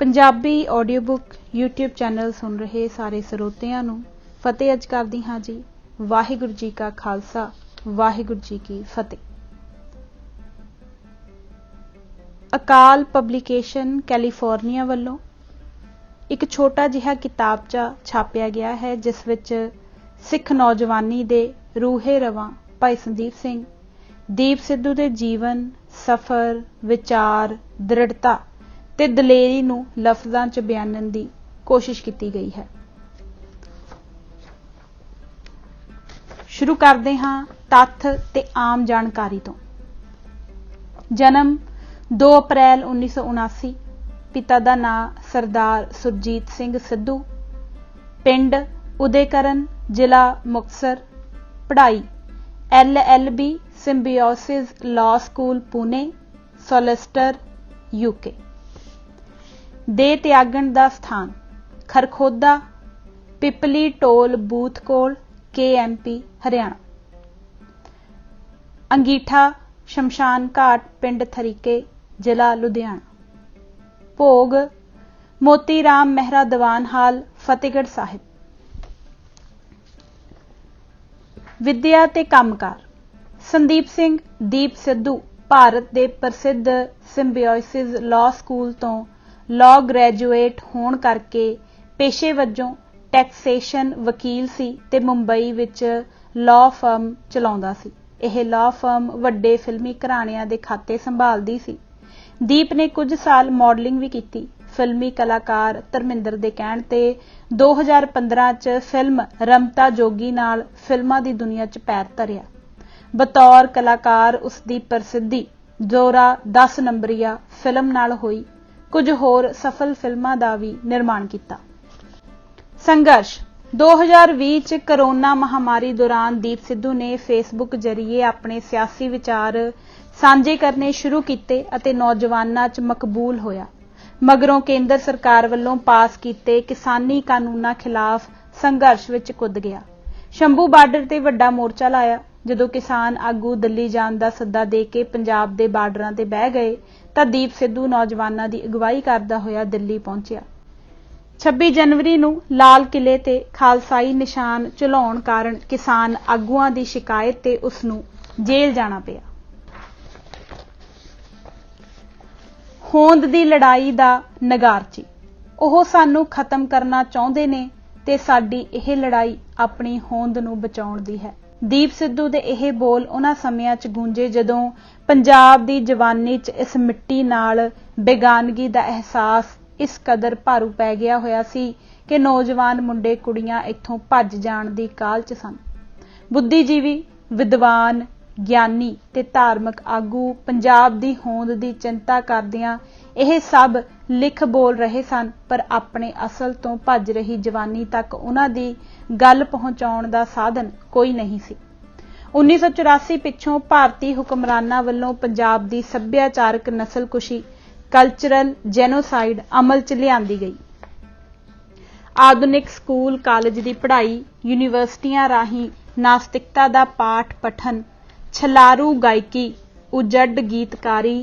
Punjabi audio book YouTube channel सुन रहे सारे ਸਰੋਤਿਆਂ ਨੂੰ ਫਤਿਹ ਅੱਜ ਕਰਦੀ ਹਾਂ जी। वाहिगुरु जी का खालसा वाहिगुरु जी की फतेह। अकाल पब्लिकेशन कैलीफोर्निया वालों एक छोटा जिहा किताबचा छापिया गया है जिस विच सिख नौजवानी दे रूहे रवां भाई संदीप सिंह दीप सिद्धू दे जीवन सफर विचार दृढ़ता ते दलेरी नूं लफ्ज़ां च बयानन दी कोशिश की गई है। शुरू करते हाँ तत्थ ते आम जानकारी तो। जन्म 2 अप्रैल 1979, पिता का नाम सरदार सुरजीत सिंह सिद्धू, पिंड उदयकरण जिला मुक्तसर, पढ़ाई LLB symbiosis law school Pune, solicitor UK। दे त्यागण का स्थान खरखोदा पिपली टोल बूथ कोल KMP हरियाणा। अंगीठा शमशान घाट पिंड थरीके जिला लुधियाना। भोग मोती राम मेहरा दीवान हाल फतेहगढ़ साहिब। विद्या ते कामकार संदीप सिंह दीप सिद्धू भारत के प्रसिद्ध सिम्बियोसिस लॉ स्कूल तो लॉ ग्रैजुएट होने करके पेशे वजों टैक्सेशन वकील सी ते मुंबई विच लॉ फर्म चलाउंदा सी। यह लॉ फर्म वड्डे फिल्मी घराणियां दे खाते संभालदी सी। दीप ने कुछ साल मॉडलिंग भी की। फिल्मी कलाकार धर्मिंदर दे कहण ते 2015 च फिल्म रमता जोगी नाल फिल्मां दी दुनिया च पैर धरिया। बतौर कलाकार उसकी प्रसिद्धि जोरा 10 नंबरिया फिल्म नाल होई। कुछ होर सफल फिल्मां दा भी निर्माण किया। संघर्ष 2020 च करोना महामारी दौरान दीप सिद्धू ने फेसबुक जरिए अपने सियासी विचार सांझे करने शुरू किए अते नौजवानां च मकबूल होया। मगरों केंद्र सरकार वालों पास किए किसानी कानूनां खिलाफ संघर्ष विच कुद गया। शंभू बार्डर ते वड्डा मोर्चा लाया। जदों किसान आगू दिल्ली जाण दा सद्दा दे के पंजाब दे बार्डरां ते बह गए तां दीप सिद्धू नौजवानां दी अगवाई करदा होया दिल्ली पहुंचिया। 26 जनवरी नूं लाल किले ते खालसाई निशान झुलाउण कारण किसान आगूआं दी शिकायत ते उस नूं जेल जाना पिया। होंद दी लड़ाई दा नगारची ओह सानूं खत्म करना चाहुंदे ने ते साडी इह लड़ाई अपनी होंद नूं बचाउण दी है। दीप सिद्धू दे यह बोल उन्हां समियां च गूंजे जदों पंजाब दी जवानी च इस मिट्टी नाल बेगानगी दा एहसास इस कदर भारू पै गया होया सी कि नौजवान मुंडे कुड़ियां इत्थों भज जाण दी काल च सन। बुद्धिजीवी विद्वान ज्ञानी ते धार्मिक आगू पंजाब दी होंद दी चिंता करदियां यह सब लिख बोल रहे सन, पर अपने असल तो भज रही जवानी तक उन्हां दी गल पहुंचाउण दा साधन कोई नहीं सी। 1984 पिछों भारती हुक्मरानां वल्लों पंजाब दी सभ्याचारक नस्लकुशी कल्चरल जेनोसाइड अमल च लिआंदी गई। आधुनिक स्कूल कालेज की पढ़ाई यूनीवर्सिटियां राही नास्तिकता दा पाठ पठन छलारू गायकी उजड़ गीतकारी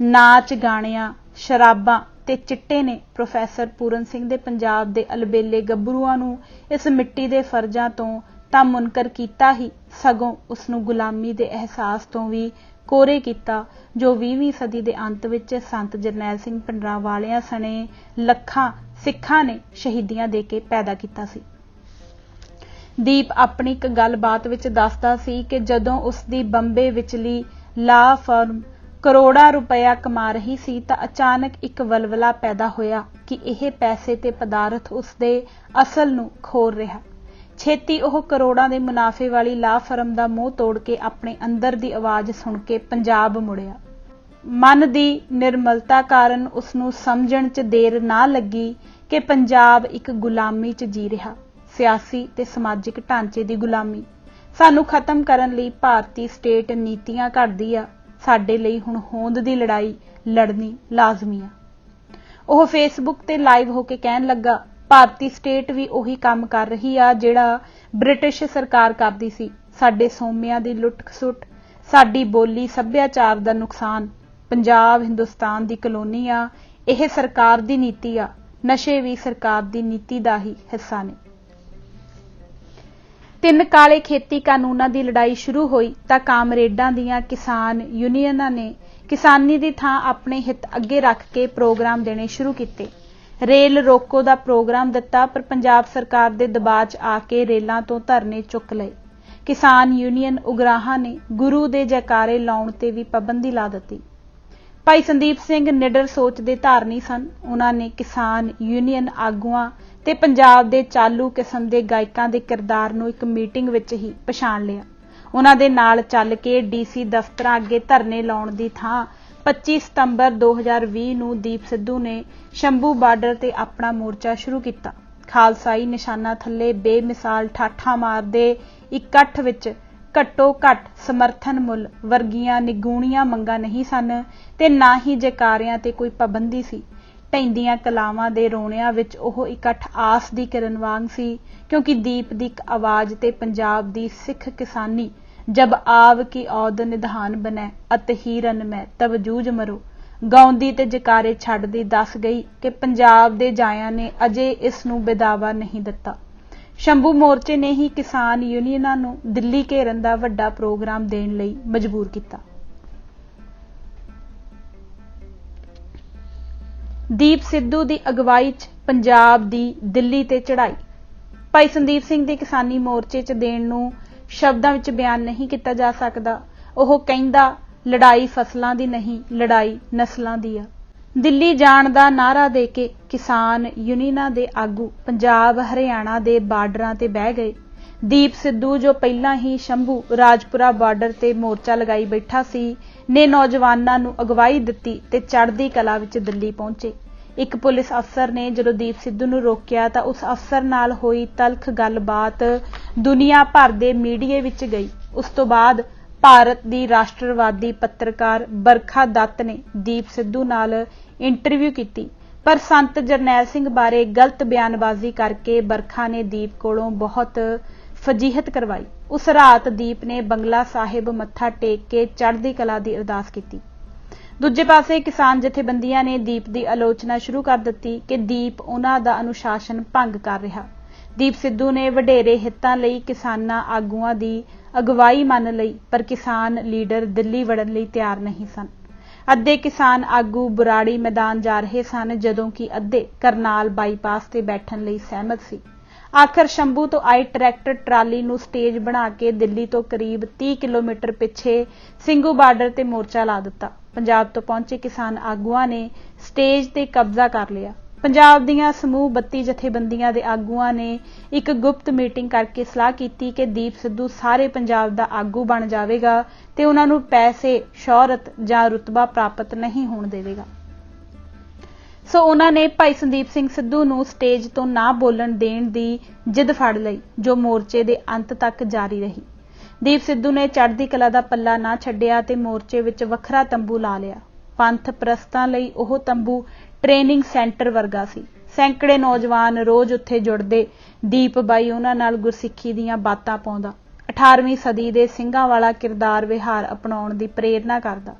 नाच गाणियां शराबां ते चिट्टे ने प्रोफैसर पूरन सिंह दे पंजाब दे अलबेले गभरूआं नूं इस मिट्टी दे फर्जां तो तां मुनकर कीता ही सगों उसनूं गुलामी दे एहसास तो भी कोरे कीता जो 20वीं सदी दे अंत विच संत जरनैल सिंह पिंडरांवालिਆਂ सने लखां सिखां ने शहीदियां दे के पैदा कीता सी। दीप अपनी एक गलबात विच दसदा सी कि जदों उसदी बंबे विचली ला फर्म करोड़ा रुपया कमा रही सी तां अचानक एक वलवला पैदा होया कि यह पैसे ते पदार्थ उसदे असल नूं खोर रिहा। छेती ओह करोड़ां दे मुनाफे वाली ला फर्म दा मूँह तोड़ के अपने अंदर दी आवाज़ सुन के पंजाब मुड़िया। मन दी निर्मलता कारण उसनूं समझण च देर ना लगी कि पंजाब एक गुलामी च जी रिहा। सियासी ते समाजिक ढांचे दी गुलामी सानू खत्म करन लई भारती स्टेट नीतियां घड़दी आ। साडे लई हुण होंद दी लड़ाई लड़नी लाजमी आ। ओह फेसबुक ते लाइव होके कहण लगा भारती स्टेट भी उही काम कर रही आ जिहड़ा ब्रिटिश सरकार करदी सी। साडे सोमिਆਂ दी लुट खसुट साडी बोली सभ्याचार दा नुकसान पंजाब हिंदुस्तान दी कलोनी आ ਇਹ ਸਰਕਾਰ ਦੀ ਨੀਤੀ ਆ, ਨਸ਼ੇ भी सरकार की नीति का ही हिस्सा ने। 3 काले खेती कानूनां की लड़ाई शुरू हुई तो कामरेडां दीआं किसान यूनीयनां ने किसानी की थां अपने हित अगे रख के प्रोग्राम देने शुरू किए। रेल रोको का प्रोग्राम दिता पर पंजाब सरकार के दबाव च आके रेलों तो धरने चुक लए। किसान यूनीयन उगराहां ने गुरु के जयकारे लाउण ते भी पाबंदी ला दी। भाई संदीप सिंह निडर सोच के धारनी सन। उन्होंने किसान यूनीयन आगुआं ते पंजाब के चालू किस्म के गायकों के किरदार नूं एक मीटिंग विच ही पछाण लिया। उन्हां दे नाल चल के डीसी दफ्तर अगे धरने लाउण दी थां 25 सितंबर 2020 नूं दीप सिद्धू ने शंभू बार्डर ते अपना मोर्चा शुरू किया। खालसाई निशाना थल्ले बेमिसाल ठाठा मारदे इकट्ठ विच घट्टो घट समर्थन मुल वर्गियां निगूणियां मंगां नहीं सन ते ना ही जयकारियां ते कोई पाबंदी सी। ढैंदियां कलावां दे रोणियां विच ओह इकट्ठ आस दी किरण वांग सी, क्योंकि दीप दी इक आवाज़ ते पंजाब दी सिख किसानी जब आव की औद निधान बनै अत हीरन मैं तब जूझ मरो गाउंदी ते जयकारे छड्डदी दस गई कि पंजाब दे जायां ने अजे इस नूं बिदावा नहीं दिता। शंभू मोर्चे ने ही किसान यूनीयनां नूं दिल्ली घेरन दा वड्डा प्रोग्राम देण लई मजबूर किया। दीप सिद्धू की अगवाई च पंजाब दी दिल्ली ते चढ़ाई। भाई संदीप सिंह दी किसानी मोर्चे च देण नूं शब्दां विच बयान नहीं किया जा सकदा। ओह कहिंदा लड़ाई फसलां दी नहीं, लड़ाई नस्लां दी आ। दिल्ली जाण दा नारा दे के किसान यूनीयनां दे आगू पंजाब हरियाणा दे बार्डरां ते बह गए। दीप सिद्धू जो पहलां ही शंभू राजपुरा बार्डर ते मोर्चा लगाई बैठा सी ने नौजवानां नूं अगवाई दित्ती ते चढ़दी कला विच दिल्ली पहुंचे। एक पुलिस अफसर ने जदों दीप सिद्धू नूं रोकिया तां उस अफसर नाल होई तलख गलबात दुनिया भर दे मीडिया विच गई। उस तो बाद भारत दी राष्ट्रवादी पत्रकार बरखा दत्त ने दीप सिद्धू नाल इंटरव्यू की, पर संत जरनैल सिंह बारे गलत बयानबाजी करके बरखा ने दीप कोलों बहुत फजीहत करवाई। उस रात दीप ने बंगला साहिब मत्था टेक के चढ़दी कला की अरदास की। दूजे पासे किसान जथेबंदियां ने दीप की आलोचना शुरू कर दी कि दीप उन्हां दा अनुशासन भंग कर रहा। दीप सिद्धू ने वडेरे हितां लई किसानां आगूआं दी अगवाई मान लई, पर किसान लीडर दिल्ली वड़न लई तैयार नहीं सन। अद्धे किसान आगू बुराड़ी मैदान जा रहे सन, जदों कि अद्धे करनाल बाईपास ते बैठण लई सहमत सी। आखिर शंभू तो आई ट्रैक्टर ट्राली नूं स्टेज बना के दिल्ली तो करीब 30 किलोमीटर पिछे ਸਿੰਘੂ बार्डर ते मोर्चा ला दिता। पंजाब तो पहुंचे किसान आगूआं ने स्टेज ते कब्जा कर लिया। पंजाब दीआं समूह 32 जथेबंदियां दे आगूआं ने एक गुप्त मीटिंग करके सलाह की कि दीप सिद्धू सारे पंजाब दा आगू बन जाएगा ते उन्हां नूं पैसे, शौहरत जां रुतबा प्राप्त नहीं होण देवेगा। सो उन्हां ने भाई संदीप सिंह सिद्धू नूं स्टेज तो ना बोलण देण दी जिद फड़ लई, जो मोर्चे दे अंत तक जारी रही। दीप सिद्धू ने चढ़दी कला दा पल्ला ना छड्डिया ते मोर्चे विच वखरा तंबू ला लिया। पंथ प्रस्तां लई ओह तंबू ट्रेनिंग सेंटर वर्गा सी। सैकड़े नौजवान रोज उत्थे जुड़दे। दीप बाई उन्हां नाल गुरसिੱਖੀ ਦੀਆਂ बातां पाउंदा, 18वीं सदी दे ਸਿੰਘਾਂ वाला किरदार विहार अपनाउण दी प्रेरणा करदा,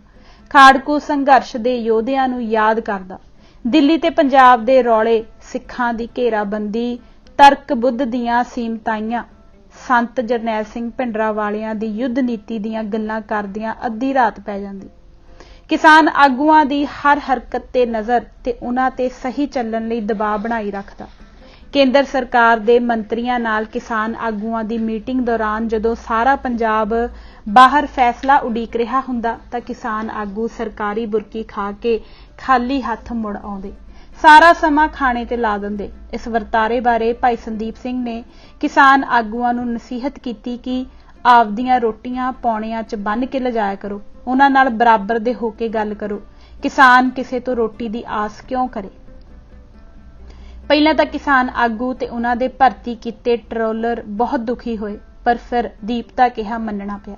खाड़कू संघर्ष दे योधिਆਂ ਨੂੰ याद करदा। दिल्ली ते पंजाब दे रौले, सिखां दी घेराबंदी, तर्क बुद्ध दीआं सीमताइयां, संत जरनैल सिंह भिंडरावालिਆਂ दी युद्ध नीति दीआं गल्लां करदिआं अद्धी रात पै जांदी। किसान आगूआं दी हर हरकत ते नज़र ते उन्हां ते सही चलण लई दबाव बनाई रखदा। केंद्र सरकार दे मंत्रियां नाल किसान आगूआं दी मीटिंग दौरान जदों सारा पंजाब बाहर फैसला उडीक रहा हुंदा तां किसान आगू सरकारी बुरकी खा के खाली हत्थ मुड़ आउंदे, सारा समा खाने ते ला दिंदे। इस वरतारे बारे भाई संदीप सिंह ने किसान आगूआं नूं नसीहत कीती कि आपदियां रोटियां पौणियां च बन के लिजाया करो, उन्हां नाल बराबर दे हो के गल करो। किसान किसे तो रोटी दी आस क्यों करे। पहलां तां किसान आगू ते उन्हां दे भर्ती कीते ट्रोलर बहुत दुखी होए, पर फिर दीप दा कहा मन्नना पिया।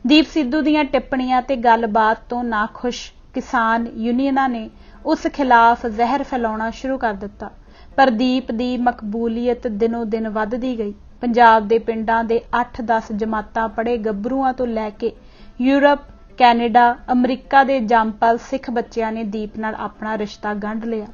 दीप सिद्धू दीआं टिप्पणियां ते गलबात तो नाखुश किसान यूनीयनां ने उस खिलाफ जहर फैलाउणा शुरू कर दिता, पर दीप दी मकबूलीयत दिनों दिन वधदी गई। पंजाब दे पिंडां दे 8-10 जमातां पढ़े गभरूआं तो लैके यूरोप, ਕੈਨੇਡਾ, ਅਮਰੀਕਾ ਦੇ ਜੰਮਪਲ ਸਿੱਖ ਬੱਚਿਆਂ ਨੇ ਦੀਪ ਨਾਲ ਆਪਣਾ ਰਿਸ਼ਤਾ ਗੰਢ ਲਿਆ।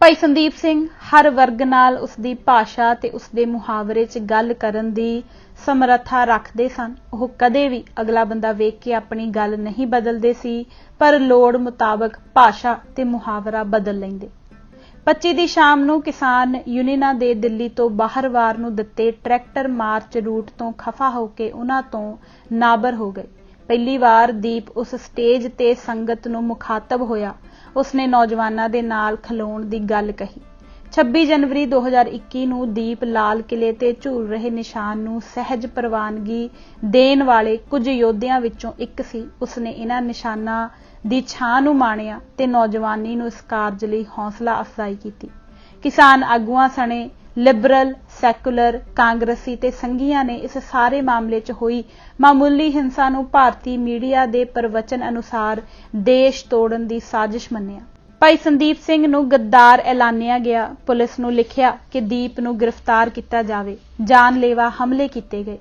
ਭਾਈ ਸੰਦੀਪ ਸਿੰਘ ਹਰ ਵਰਗ ਨਾਲ ਉਸਦੀ ਭਾਸ਼ਾ ਤੇ ਉਸਦੇ ਮੁਹਾਵਰੇ 'ਚ ਗੱਲ ਕਰਨ ਦੀ ਸਮਰੱਥਾ ਰੱਖਦੇ ਸਨ। ਉਹ ਕਦੇ ਵੀ ਅਗਲਾ ਬੰਦਾ ਵੇਖ ਕੇ ਆਪਣੀ ਗੱਲ ਨਹੀਂ ਬਦਲਦੇ ਸੀ, ਪਰ ਲੋੜ ਮੁਤਾਬਕ ਭਾਸ਼ਾ ਤੇ ਮੁਹਾਵਰਾ ਬਦਲ ਲੈਂਦੇ। 25 ਦੀ ਸ਼ਾਮ ਨੂੰ ਕਿਸਾਨ ਯੂਨੀਅਨਾਂ ਦੇ ਦਿੱਲੀ ਤੋਂ ਬਾਹਰਵਾਰ ਨੂੰ ਦਿੱਤੇ ਟਰੈਕਟਰ ਮਾਰਚ ਰੂਟ ਤੋਂ ਖਫਾ ਹੋ ਕੇ ਉਹਨਾਂ ਤੋਂ ਨਾਬਰ ਹੋ ਗਏ। ਪਹਿਲੀ ਵਾਰ ਦੀਪ ਉਸ ਸਟੇਜ ਤੇ ਸੰਗਤ ਨੂੰ ਮੁਖਾਤਬ ਹੋਇਆ। ਉਸਨੇ ਨੌਜਵਾਨਾਂ ਦੇ ਨਾਲ ਖਲੋਣ ਦੀ ਗੱਲ ਕਹੀ। 26 ਜਨਵਰੀ 2021 ਨੂੰ ਦੀਪ ਲਾਲ ਕਿਲੇ ਤੇ ਝੂਲ ਰਹੇ ਨਿਸ਼ਾਨ ਨੂੰ ਸਹਿਜ ਪ੍ਰਵਾਨਗੀ ਦੇਣ ਵਾਲੇ ਕੁਝ ਯੋਧਿਆਂ ਵਿੱਚੋਂ ਇੱਕ ਸੀ। ਉਸਨੇ ਇਹਨਾਂ ਨਿਸ਼ਾਨਾਂ ਦੀ ਛਾਂ ਨੂੰ ਮਾਣਿਆ ਤੇ ਨੌਜਵਾਨੀ ਨੂੰ ਇਸ ਕਾਰਜ ਲਈ ਹੌਸਲਾ ਅਫਜ਼ਾਈ ਕੀਤੀ। ਕਿਸਾਨ ਆਗੂਆਂ ਸਣੇ ਲਿਬਰਲ, ਸੈਕੂਲਰ, ਕਾਂਗਰਸੀ ਤੇ ਸੰਘੀਆਂ ਨੇ ਇਸ ਸਾਰੇ ਮਾਮਲੇ 'ਚ ਹੋਈ ਮਾਮੂਲੀ ਹਿੰਸਾ ਨੂੰ ਭਾਰਤੀ ਮੀਡੀਆ ਦੇ ਪ੍ਰਵਚਨ ਅਨੁਸਾਰ ਦੇਸ਼ ਤੋੜਨ ਦੀ ਸਾਜ਼ਿਸ਼ ਮੰਨਿਆ। ਭਾਈ ਸੰਦੀਪ ਸਿੰਘ ਨੂੰ ਗੱਦਾਰ ਐਲਾਨਿਆ ਗਿਆ। ਪੁਲਿਸ ਨੂੰ ਲਿਖਿਆ ਕਿ ਦੀਪ ਨੂੰ ਗ੍ਰਿਫਤਾਰ ਕੀਤਾ ਜਾਵੇ। ਜਾਨਲੇਵਾ ਹਮਲੇ ਕੀਤੇ ਗਏ।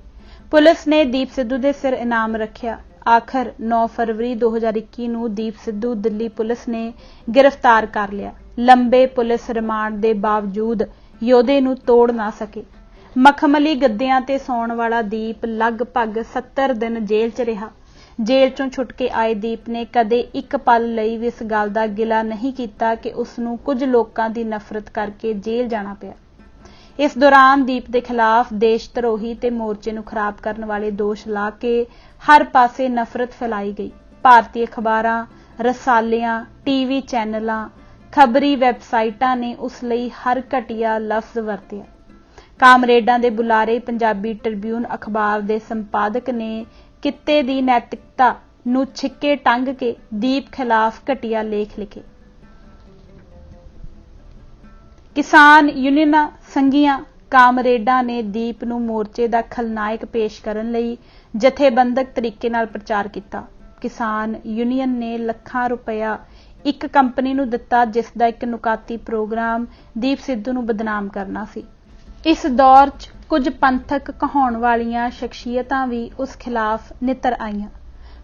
ਪੁਲਿਸ ਨੇ ਦੀਪ ਸਿੱਧੂ ਦੇ ਸਿਰ ਇਨਾਮ ਰੱਖਿਆ। ਆਖਰ 9 ਫਰਵਰੀ 2021 ਨੂੰ ਦੀਪ ਸਿੱਧੂ ਦਿੱਲੀ ਪੁਲਿਸ ਨੇ ਗ੍ਰਿਫਤਾਰ ਕਰ ਲਿਆ। ਲੰਬੇ ਪੁਲਿਸ ਰਿਮਾਂਡ ਦੇ ਬਾਵਜੂਦ ਯੋਧੇ ਨੂੰ ਤੋੜ ਨਾ ਸਕੇ। ਮਖਮਲੀ ਗੱਦਿਆਂ ਤੇ ਸੌਣ ਵਾਲਾ ਦੀਪ ਲਗਭਗ 70 ਦਿਨ ਜੇਲ੍ਹ 'ਚ ਰਿਹਾ। ਜੇਲ੍ਹ 'ਚੋਂ ਛੁੱਟ ਕੇ ਆਏ ਦੀਪ ਨੇ ਕਦੇ ਇੱਕ ਪਲ ਲਈ ਵੀ ਇਸ ਗੱਲ ਦਾ ਗਿਲਾ ਨਹੀਂ ਕੀਤਾ ਕਿ ਉਸ ਨੂੰ ਕੁਝ ਲੋਕਾਂ ਦੀ ਨਫ਼ਰਤ ਕਰਕੇ ਜੇਲ੍ਹ ਜਾਣਾ ਪਿਆ। ਇਸ ਦੌਰਾਨ ਦੀਪ ਦੇ ਖਿਲਾਫ ਦੇਸ਼ ਧਰੋਹੀ ਤੇ ਮੋਰਚੇ ਨੂੰ ਖਰਾਬ ਕਰਨ ਵਾਲੇ ਦੋਸ਼ ਲਾ ਕੇ ਹਰ ਪਾਸੇ ਨਫ਼ਰਤ ਫੈਲਾਈ ਗਈ। ਭਾਰਤੀ ਅਖਬਾਰਾਂ, ਰਸਾਲਿਆਂ, ਟੀਵੀ ਚੈਨਲਾਂ, ਖਬਰੀ ਵੈਬਸਾਈਟਾਂ ਨੇ ਉਸ ਲਈ ਹਰ ਘਟੀਆ ਲਫ਼ਜ਼ ਵਰਤਿਆ। ਕਾਮਰੇਡਾਂ ਦੇ ਬੁਲਾਰੇ ਪੰਜਾਬੀ ਟ੍ਰਿਬਿਊਨ ਅਖਬਾਰ ਦੇ ਸੰਪਾਦਕ ਨੇ ਕਿੱਤੇ ਦੀ ਨੈਤਿਕਤਾ ਨੂੰ ਛਿੱਕੇ ਟੰਗ ਕੇ ਦੀਪ ਖਿਲਾਫ ਘਟੀਆ ਲੇਖ ਲਿਖੇ। ਕਿਸਾਨ ਯੂਨੀਅਨਾਂ, ਸੰਘੀਆਂ, ਕਾਮਰੇਡਾਂ ਨੇ ਦੀਪ ਨੂੰ ਮੋਰਚੇ ਦਾ ਖਲਨਾਇਕ ਪੇਸ਼ ਕਰਨ ਲਈ ਜਥੇਬੰਦਕ ਤਰੀਕੇ ਨਾਲ ਪ੍ਰਚਾਰ ਕੀਤਾ। ਕਿਸਾਨ ਯੂਨੀਅਨ ਨੇ ਲੱਖਾਂ ਰੁਪਇਆ ਇੱਕ ਕੰਪਨੀ ਨੂੰ ਦਿੱਤਾ ਜਿਸ ਦਾ ਇੱਕ ਨੁਕਾਤੀ ਪ੍ਰੋਗਰਾਮ ਦੀਪ ਸਿੱਧੂ ਨੂੰ ਬਦਨਾਮ ਕਰਨਾ ਸੀ। ਇਸ ਦੌਰ 'ਚ ਕੁਝ ਪੰਥਕ ਕਹਾਉਣ ਵਾਲੀਆਂ ਸ਼ਖਸੀਅਤਾਂ ਵੀ ਉਸ ਖਿਲਾਫ ਨਿੱਤਰ ਆਈਆਂ।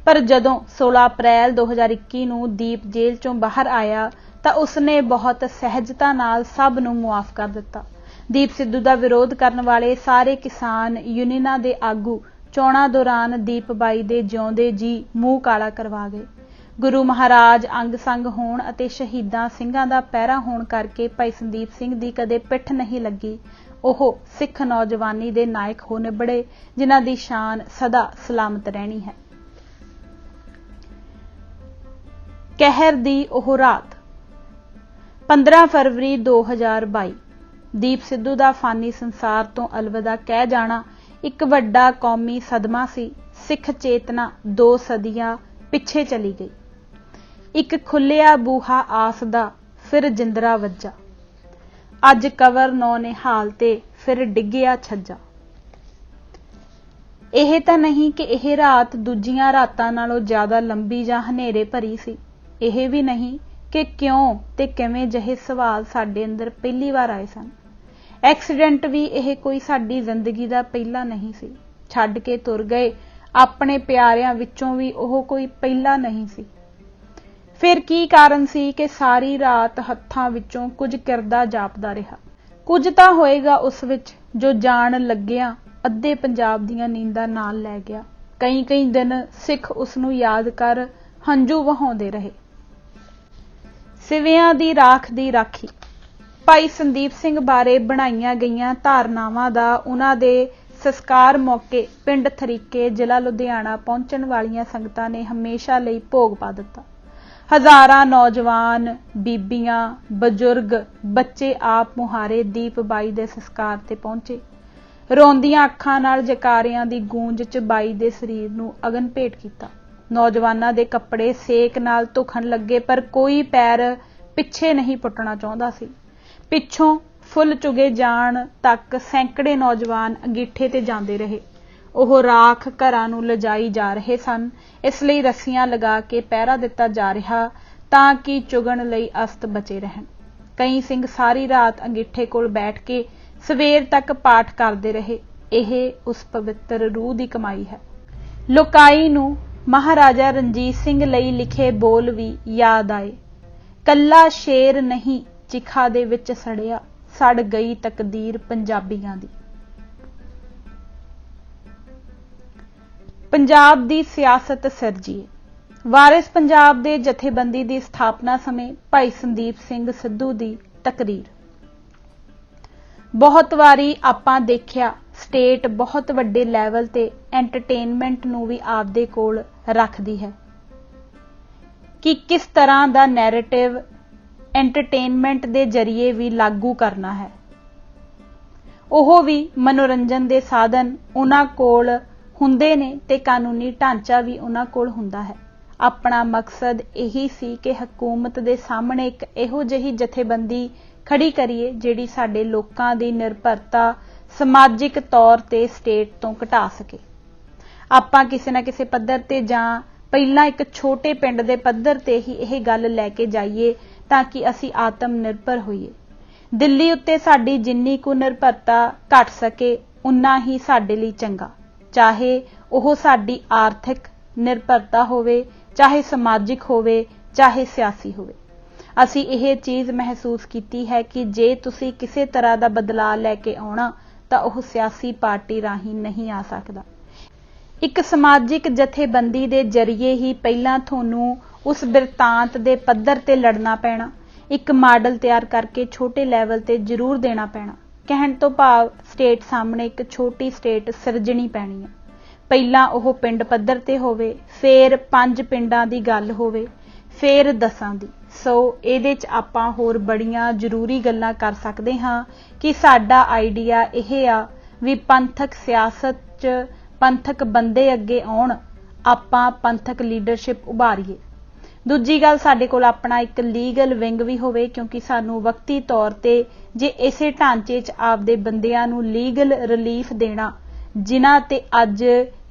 ਪਰ ਜਦੋਂ 16 ਅਪ੍ਰੈਲ 2021 ਨੂੰ ਦੀਪ ਜੇਲ੍ਹ 'ਚੋਂ ਬਾਹਰ ਆਇਆ ਤਾਂ ਉਸਨੇ ਬਹੁਤ ਸਹਿਜਤਾ ਨਾਲ ਸਭ ਨੂੰ ਮੁਆਫ ਕਰ ਦਿੱਤਾ। ਦੀਪ ਸਿੱਧੂ ਦਾ ਵਿਰੋਧ ਕਰਨ ਵਾਲੇ ਸਾਰੇ ਕਿਸਾਨ ਯੂਨੀਅਨਾਂ ਦੇ ਆਗੂ ਚੋਣਾਂ ਦੌਰਾਨ ਦੀਪ ਬਾਈ ਦੇ ਜਿਉਂਦੇ ਜੀ ਮੂੰਹ ਕਾਲਾ ਕਰਵਾ ਗਏ। ਗੁਰੂ ਮਹਾਰਾਜ ਅੰਗ ਸੰਗ ਹੋਣ ਅਤੇ ਸ਼ਹੀਦਾਂ ਸਿੰਘਾਂ ਦਾ ਪਹਿਰਾ ਹੋਣ ਕਰਕੇ ਭਾਈ ਸੰਦੀਪ ਸਿੰਘ ਦੀ ਕਦੇ ਪਿੱਠ ਨਹੀਂ ਲੱਗੀ। ਉਹ ਸਿੱਖ ਨੌਜਵਾਨੀ ਦੇ ਨਾਇਕ ਹੋ ਨਿਬੜੇ ਜਿਨ੍ਹਾਂ ਦੀ ਸ਼ਾਨ ਸਦਾ ਸਲਾਮਤ ਰਹਿਣੀ ਹੈ। ਕਹਿਰ ਦੀ ਉਹ ਰਾਤ 15 ਫਰਵਰੀ 2022 ਦੀਪ ਸਿੱਧੂ ਦਾ ਫਾਨੀ ਸੰਸਾਰ ਤੋਂ ਅਲਵਿਦਾ ਕਹਿ ਜਾਣਾ ਇੱਕ ਵੱਡਾ ਕੌਮੀ ਸਦਮਾ ਸੀ। ਸਿੱਖ ਚੇਤਨਾ 2 ਸਦੀਆਂ ਪਿੱਛੇ ਚਲੀ ਗਈ। ਇੱਕ ਖੁੱਲਿਆ ਬੂਹਾ ਆਸ ਦਾ ਫਿਰ ਜਿੰਦਰਾ ਵੱਜਾ। ਅੱਜ ਕਵਰ ਨੌ ਨਿਹਾਲ ਤੇ ਫਿਰ ਡਿੱਗਿਆ ਛੱਜਾ। ਇਹ ਤਾਂ ਨਹੀਂ ਕਿ ਇਹ ਰਾਤ ਦੂਜੀਆਂ ਰਾਤਾਂ ਨਾਲੋਂ ਜ਼ਿਆਦਾ ਲੰਬੀ ਜਾਂ ਹਨੇਰੇ ਭਰੀ ਸੀ। ਇਹ ਵੀ ਨਹੀਂ ਕਿ ਕਿਉਂ ਤੇ ਕਿਵੇਂ ਜਿਹੇ ਸਵਾਲ ਸਾਡੇ ਅੰਦਰ ਪਹਿਲੀ ਵਾਰ ਆਏ ਸਨ। ਐਕਸੀਡੈਂਟ ਵੀ ਇਹ ਕੋਈ ਸਾਡੀ ਜ਼ਿੰਦਗੀ ਦਾ ਪਹਿਲਾ ਨਹੀਂ ਸੀ। ਛੱਡ ਕੇ ਤੁਰ ਗਏ ਆਪਣੇ ਪਿਆਰਿਆਂ ਵਿੱਚੋਂ ਵੀ ਉਹ ਕੋਈ ਪਹਿਲਾ ਨਹੀਂ ਸੀ। ਫਿਰ ਕੀ ਕਾਰਨ ਸੀ ਕਿ ਸਾਰੀ ਰਾਤ ਹੱਥਾਂ ਵਿੱਚੋਂ ਕੁਝ ਕਿਰਦਾ ਜਾਪਦਾ ਰਿਹਾ। ਕੁਝ ਤਾਂ ਹੋਏਗਾ ਉਸ ਵਿੱਚ ਜੋ ਜਾਣ ਲੱਗਿਆਂ ਅੱਧੇ ਪੰਜਾਬ ਦੀਆਂ ਨੀਂਦਾਂ ਨਾਲ ਲੈ ਗਿਆ। ਕਈ ਦਿਨ ਸਿੱਖ ਉਸ ਨੂੰ ਯਾਦ ਕਰ ਹੰਝੂ ਵਹਾਉਂਦੇ ਰਹੇ। ਸਿਵਿਆਂ ਦੀ ਰਾਖ ਦੀ ਰਾਖੀ। ਭਾਈ ਸੰਦੀਪ ਸਿੰਘ ਬਾਰੇ ਬਣਾਈਆਂ ਗਈਆਂ ਧਾਰਨਾਵਾਂ ਦਾ ਉਹਨਾਂ ਦੇ ਸੰਸਕਾਰ ਮੌਕੇ ਪਿੰਡ ਥਰੀਕੇ, ਜ਼ਿਲ੍ਹਾ ਲੁਧਿਆਣਾ ਪਹੁੰਚਣ ਵਾਲੀਆਂ ਸੰਗਤਾਂ ਨੇ ਹਮੇਸ਼ਾ ਲਈ ਭੋਗ ਪਾ ਦਿੱਤਾ। ਹਜ਼ਾਰਾਂ ਨੌਜਵਾਨ, ਬੀਬੀਆਂ, ਬਜ਼ੁਰਗ, ਬੱਚੇ ਆਪ ਮੁਹਾਰੇ ਦੀਪ ਬਾਈ ਦੇ ਸੰਸਕਾਰ ਤੇ ਪਹੁੰਚੇ। ਰੋਂਦੀਆਂ ਅੱਖਾਂ ਨਾਲ ਜਕਾਰਿਆਂ ਦੀ ਗੂੰਜ 'ਚ ਬਾਈ ਦੇ ਸਰੀਰ ਨੂੰ ਅਗਨ ਭੇਟ ਕੀਤਾ। ਨੌਜਵਾਨਾਂ ਦੇ ਕੱਪੜੇ ਸੇਕ ਨਾਲ ਧੁਖਣ ਲੱਗੇ ਪਰ ਕੋਈ ਪੈਰ ਪਿੱਛੇ ਨਹੀਂ ਪੁੱਟਣਾ ਚਾਹੁੰਦਾ ਸੀ। ਪਿੱਛੋਂ ਫੁੱਲ ਚੁਗੇ ਜਾਣ ਤੱਕ ਸੈਂਕੜੇ ਨੌਜਵਾਨ ਅੰਗੀਠੇ ਤੇ ਜਾਂਦੇ ਰਹੇ। ਉਹ ਰਾਖ ਘਰਾਂ ਨੂੰ ਲਿਜਾਈ ਜਾ ਰਹੇ ਸਨ। ਇਸ ਲਈ ਰੱਸੀਆਂ ਲਗਾ ਕੇ ਪਹਿਰਾ ਦਿੱਤਾ ਜਾ ਰਿਹਾ ਤਾਂ ਕਿ ਚੁਗਣ ਲਈ ਅਸਤ ਬਚੇ ਰਹਿਣ। ਕਈ ਸਿੰਘ ਸਾਰੀ ਰਾਤ ਅੰਗੀਠੇ ਕੋਲ ਬੈਠ ਕੇ ਸਵੇਰ ਤੱਕ ਪਾਠ ਕਰਦੇ ਰਹੇ। ਇਹ ਉਸ ਪਵਿੱਤਰ ਰੂਹ ਦੀ ਕਮਾਈ ਹੈ। ਲੋਕਾਈ ਨੂੰ महाराजा रणजीत सिंह ਲਈ ਲਿਖੇ ਬੋਲ ਵੀ ਯਾਦ ਆਏ। ਕੱਲਾ ਸ਼ੇਰ ਨਹੀਂ ਚਿਖਾ ਦੇ ਵਿੱਚ ਸੜਿਆ, ਸੜ ਗਈ ਤਕਦੀਰ ਪੰਜਾਬੀਆਂ ਦੀ। ਪੰਜਾਬ ਦੀ ਸਿਆਸਤ ਸਿਰਜੀਏ। ਵਾਰਿਸ ਪੰਜਾਬ ਦੇ ਜਥੇਬੰਦੀ ਦੀ ਸਥਾਪਨਾ ਸਮੇਂ ਭਾਈ ਸੰਦੀਪ ਸਿੰਘ ਸਿੱਧੂ ਦੀ ਤਕਰੀਰ। ਬਹੁਤ ਵਾਰੀ ਆਪਾਂ ਦੇਖਿਆ ਸਟੇਟ ਬਹੁਤ ਵੱਡੇ ਲੈਵਲ ਤੇ ਐਂਟਰਟੇਨਮੈਂਟ ਨੂੰ ਵੀ ਆਪਦੇ ਕੋਲ ਰੱਖਦੀ ਹੈ ਕਿ ਕਿਸ ਤਰ੍ਹਾਂ ਦਾ ਨੈਰੇਟਿਵ ਐਂਟਰਟੇਨਮੈਂਟ ਦੇ ਜ਼ਰੀਏ ਵੀ ਲਾਗੂ ਕਰਨਾ ਹੈ। ਉਹ ਵੀ ਮਨੋਰੰਜਨ ਦੇ ਸਾਧਨ ਉਹਨਾਂ ਕੋਲ ਹੁੰਦੇ ਨੇ ਤੇ ਕਾਨੂੰਨੀ ਢਾਂਚਾ ਵੀ ਉਹਨਾਂ ਕੋਲ ਹੁੰਦਾ ਹੈ। ਆਪਣਾ ਮਕਸਦ ਇਹੀ ਸੀ ਕਿ ਹਕੂਮਤ ਦੇ ਸਾਹਮਣੇ ਇੱਕ ਇਹੋ ਜਿਹੀ ਜਥੇਬੰਦੀ ਖੜੀ ਕਰੀਏ ਜਿਹੜੀ ਸਾਡੇ ਲੋਕਾਂ ਦੀ ਨਿਰਭਰਤਾ ਸਮਾਜਿਕ ਤੌਰ ਤੇ ਸਟੇਟ ਤੋਂ ਘਟਾ ਸਕੇ। ਆਪਾਂ ਕਿਸੇ ਨਾ ਕਿਸੇ ਪੱਧਰ ਤੇ ਜਾਂ ਪਹਿਲਾਂ ਇੱਕ ਛੋਟੇ ਪਿੰਡ ਦੇ ਪੱਧਰ ਤੇ ਹੀ ਇਹ ਗੱਲ ਲੈ ਕੇ ਜਾਈਏ ਤਾਂ ਕਿ ਅਸੀਂ ਆਤਮ ਨਿਰਭਰ ਹੋਈਏ। ਦਿੱਲੀ ਉੱਤੇ ਸਾਡੀ ਜਿੰਨੀ ਕੁ ਨਿਰਭਰਤਾ ਘਟ ਸਕੇ ਉਨਾ ਹੀ ਸਾਡੇ ਲਈ ਚੰਗਾ, ਚਾਹੇ ਉਹ ਸਾਡੀ ਆਰਥਿਕ ਨਿਰਭਰਤਾ ਹੋਵੇ, ਚਾਹੇ ਸਮਾਜਿਕ ਹੋਵੇ, ਚਾਹੇ ਸਿਆਸੀ ਹੋਵੇ। ਅਸੀਂ ਇਹ ਚੀਜ਼ ਮਹਿਸੂਸ ਕੀਤੀ ਹੈ ਕਿ ਜੇ ਤੁਸੀਂ ਕਿਸੇ ਤਰ੍ਹਾਂ ਦਾ ਬਦਲਾਅ ਲੈ ਕੇ ਆਉਣਾ ਤਾਂ ਉਹ ਸਿਆਸੀ ਪਾਰਟੀ ਰਾਹੀਂ ਨਹੀਂ ਆ ਸਕਦਾ। ਇੱਕ ਸਮਾਜਿਕ ਜਥੇਬੰਦੀ ਦੇ ਜ਼ਰੀਏ ਹੀ ਪਹਿਲਾਂ ਤੁਹਾਨੂੰ ਉਸ ਬਿਰਤਾਂਤ ਦੇ ਪੱਧਰ ਤੇ ਲੜਨਾ ਪੈਣਾ, ਇੱਕ ਮਾਡਲ ਤਿਆਰ ਕਰਕੇ ਛੋਟੇ ਲੈਵਲ ਤੇ ਜ਼ਰੂਰ ਦੇਣਾ ਪੈਣਾ। ਕਹਿਣ ਤੋਂ ਭਾਵ ਸਟੇਟ ਸਾਹਮਣੇ ਇੱਕ ਛੋਟੀ ਸਟੇਟ ਸਿਰਜਣੀ ਪੈਣੀ ਹੈ। ਪਹਿਲਾਂ ਉਹ ਪਿੰਡ ਪੱਧਰ ਤੇ ਹੋਵੇ, ਫੇਰ 5 ਪਿੰਡਾਂ ਦੀ ਗੱਲ ਹੋਵੇ, ਫੇਰ 10 ਦੀ। ਸੋ ਇਹਦੇ 'ਚ ਆਪਾਂ ਹੋਰ ਬੜੀਆਂ ਜ਼ਰੂਰੀ ਗੱਲਾਂ ਕਰ ਸਕਦੇ ਹਾਂ ਕਿ ਸਾਡਾ ਆਈਡੀਆ ਇਹ ਆ ਵੀ ਪੰਥਕ ਸਿਆਸਤ 'ਚ ਪੰਥਕ ਬੰਦੇ ਅੱਗੇ ਆਉਣ, ਆਪਾਂ ਪੰਥਕ ਲੀਡਰਸ਼ਿਪ ਉਭਾਰੀਏ। ਦੂਜੀ ਗੱਲ, ਸਾਡੇ ਕੋਲ ਆਪਣਾ ਇੱਕ ਲੀਗਲ ਵਿੰਗ ਵੀ ਹੋਵੇ ਕਿਉਂਕਿ ਸਾਨੂੰ ਵਕਤੀ ਤੌਰ ਤੇ ਜੇ ਇਸੇ ਢਾਂਚੇ 'ਚ ਆਪਦੇ ਬੰਦਿਆਂ ਨੂੰ ਲੀਗਲ ਰਿਲੀਫ ਦੇਣਾ, ਜਿਨ੍ਹਾਂ ਤੇ ਅੱਜ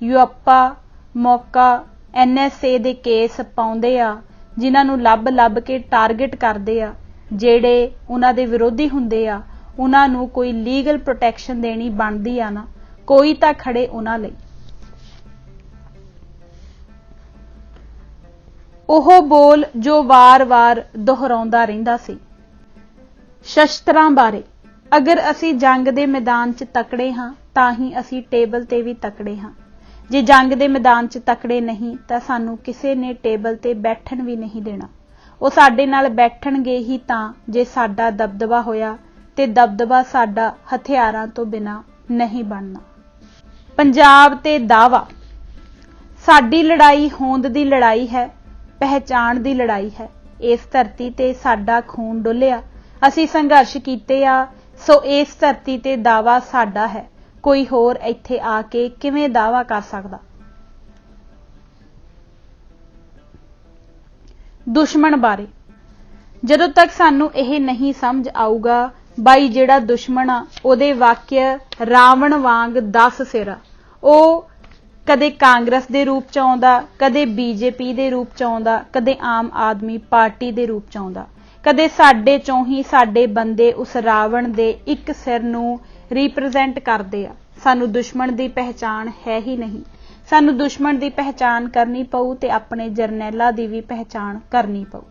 ਯੂਐਪਾ, ਮੌਕਾ, NSA ਦੇ ਕੇਸ ਪਾਉਂਦੇ ਆ, ਜਿਨ੍ਹਾਂ ਨੂੰ ਲੱਭ ਕੇ ਟਾਰਗੇਟ ਕਰਦੇ ਆ, ਜਿਹੜੇ ਉਹਨਾਂ ਦੇ ਵਿਰੋਧੀ ਹੁੰਦੇ ਆ, ਉਹਨਾਂ ਨੂੰ ਕੋਈ ਲੀਗਲ ਪ੍ਰੋਟੈਕਸ਼ਨ ਦੇਣੀ ਬਣਦੀ ਆ ਨਾ, ਕੋਈ ਤਾਂ ਖੜੇ ਉਹਨਾਂ ਲਈ। ਉਹ ਬੋਲ ਜੋ ਵਾਰ-ਵਾਰ ਦੁਹਰਾਉਂਦਾ ਰਹਿੰਦਾ ਸੀ। ਸ਼ਸਤਰਾਂ ਬਾਰੇ, ਅਗਰ ਅਸੀਂ ਜੰਗ ਦੇ ਮੈਦਾਨ 'ਚ ਤਕੜੇ ਹਾਂ ਤਾਂ ਹੀ ਅਸੀਂ ਟੇਬਲ ਤੇ ਵੀ ਤਕੜੇ ਹਾਂ। ਜੇ ਜੰਗ ਦੇ ਮੈਦਾਨ 'ਚ ਤਕੜੇ ਨਹੀਂ ਤਾਂ ਸਾਨੂੰ ਕਿਸੇ ਨੇ ਟੇਬਲ ਤੇ ਬੈਠਣ ਵੀ ਨਹੀਂ ਦੇਣਾ। ਉਹ ਸਾਡੇ ਨਾਲ ਬੈਠਣਗੇ ਹੀ ਤਾਂ ਜੇ ਸਾਡਾ ਦਬਦਬਾ ਹੋਇਆ, ਤੇ ਦਬਦਬਾ ਸਾਡਾ ਹਥਿਆਰਾਂ ਤੋਂ ਬਿਨਾਂ ਨਹੀਂ ਬਣਨਾ। ਪੰਜਾਬ ਤੇ ਦਾਅਵਾ। ਸਾਡੀ ਲੜਾਈ ਹੋਂਦ ਦੀ ਲੜਾਈ ਹੈ, ਪਹਿਚਾਣ ਦੀ ਲੜਾਈ ਹੈ। ਇਸ ਧਰਤੀ ਤੇ ਸਾਡਾ ਖੂਨ ਡੁੱਲਿਆ, ਅਸੀਂ ਸੰਘਰਸ਼ ਕੀਤੇ ਆ, ਸੋ ਇਸ ਧਰਤੀ ਤੇ ਦਾਅਵਾ ਸਾਡਾ ਹੈ। ਕੋਈ ਹੋਰ ਇੱਥੇ ਆ ਕੇ ਕਿਵੇਂ ਦਾਅਵਾ ਕਰ ਸਕਦਾ? ਦੁਸ਼ਮਣ ਬਾਰੇ, ਜਦੋਂ ਤੱਕ ਸਾਨੂੰ ਇਹ ਨਹੀਂ ਸਮਝ ਆਊਗਾ ਬਾਈ ਜਿਹੜਾ ਦੁਸ਼ਮਣ ਆ ਉਹਦੇ ਵਾਕਿਆ ਰਾਵਣ ਵਾਂਗ 10 ਸਿਰ ਆ, ਉਹ ਕਦੇ ਕਾਂਗਰਸ ਦੇ ਰੂਪ 'ਚ ਆਉਂਦਾ, ਕਦੇ BJP ਦੇ ਰੂਪ 'ਚ ਆਉਂਦਾ, ਕਦੇ ਆਮ ਆਦਮੀ ਪਾਰਟੀ ਦੇ ਰੂਪ 'ਚ ਆਉਂਦਾ, ਕਦੇ ਸਾਡੇ 'ਚੋਂ ਹੀ ਸਾਡੇ ਬੰਦੇ ਉਸ ਰਾਵਣ ਦੇ ਇੱਕ ਸਿਰ ਨੂੰ ਰਿਪਰੈਜ਼ੈਂਟ ਕਰਦੇ ਆ। ਸਾਨੂੰ ਦੁਸ਼ਮਣ ਦੀ ਪਹਿਚਾਣ ਹੈ ਹੀ ਨਹੀਂ। ਸਾਨੂੰ ਦੁਸ਼ਮਣ ਦੀ ਪਹਿਚਾਣ ਕਰਨੀ ਪਊ ਤੇ ਆਪਣੇ ਜਰਨੈਲਾਂ ਦੀ ਵੀ ਪਹਿਚਾਣ ਕਰਨੀ ਪਊ।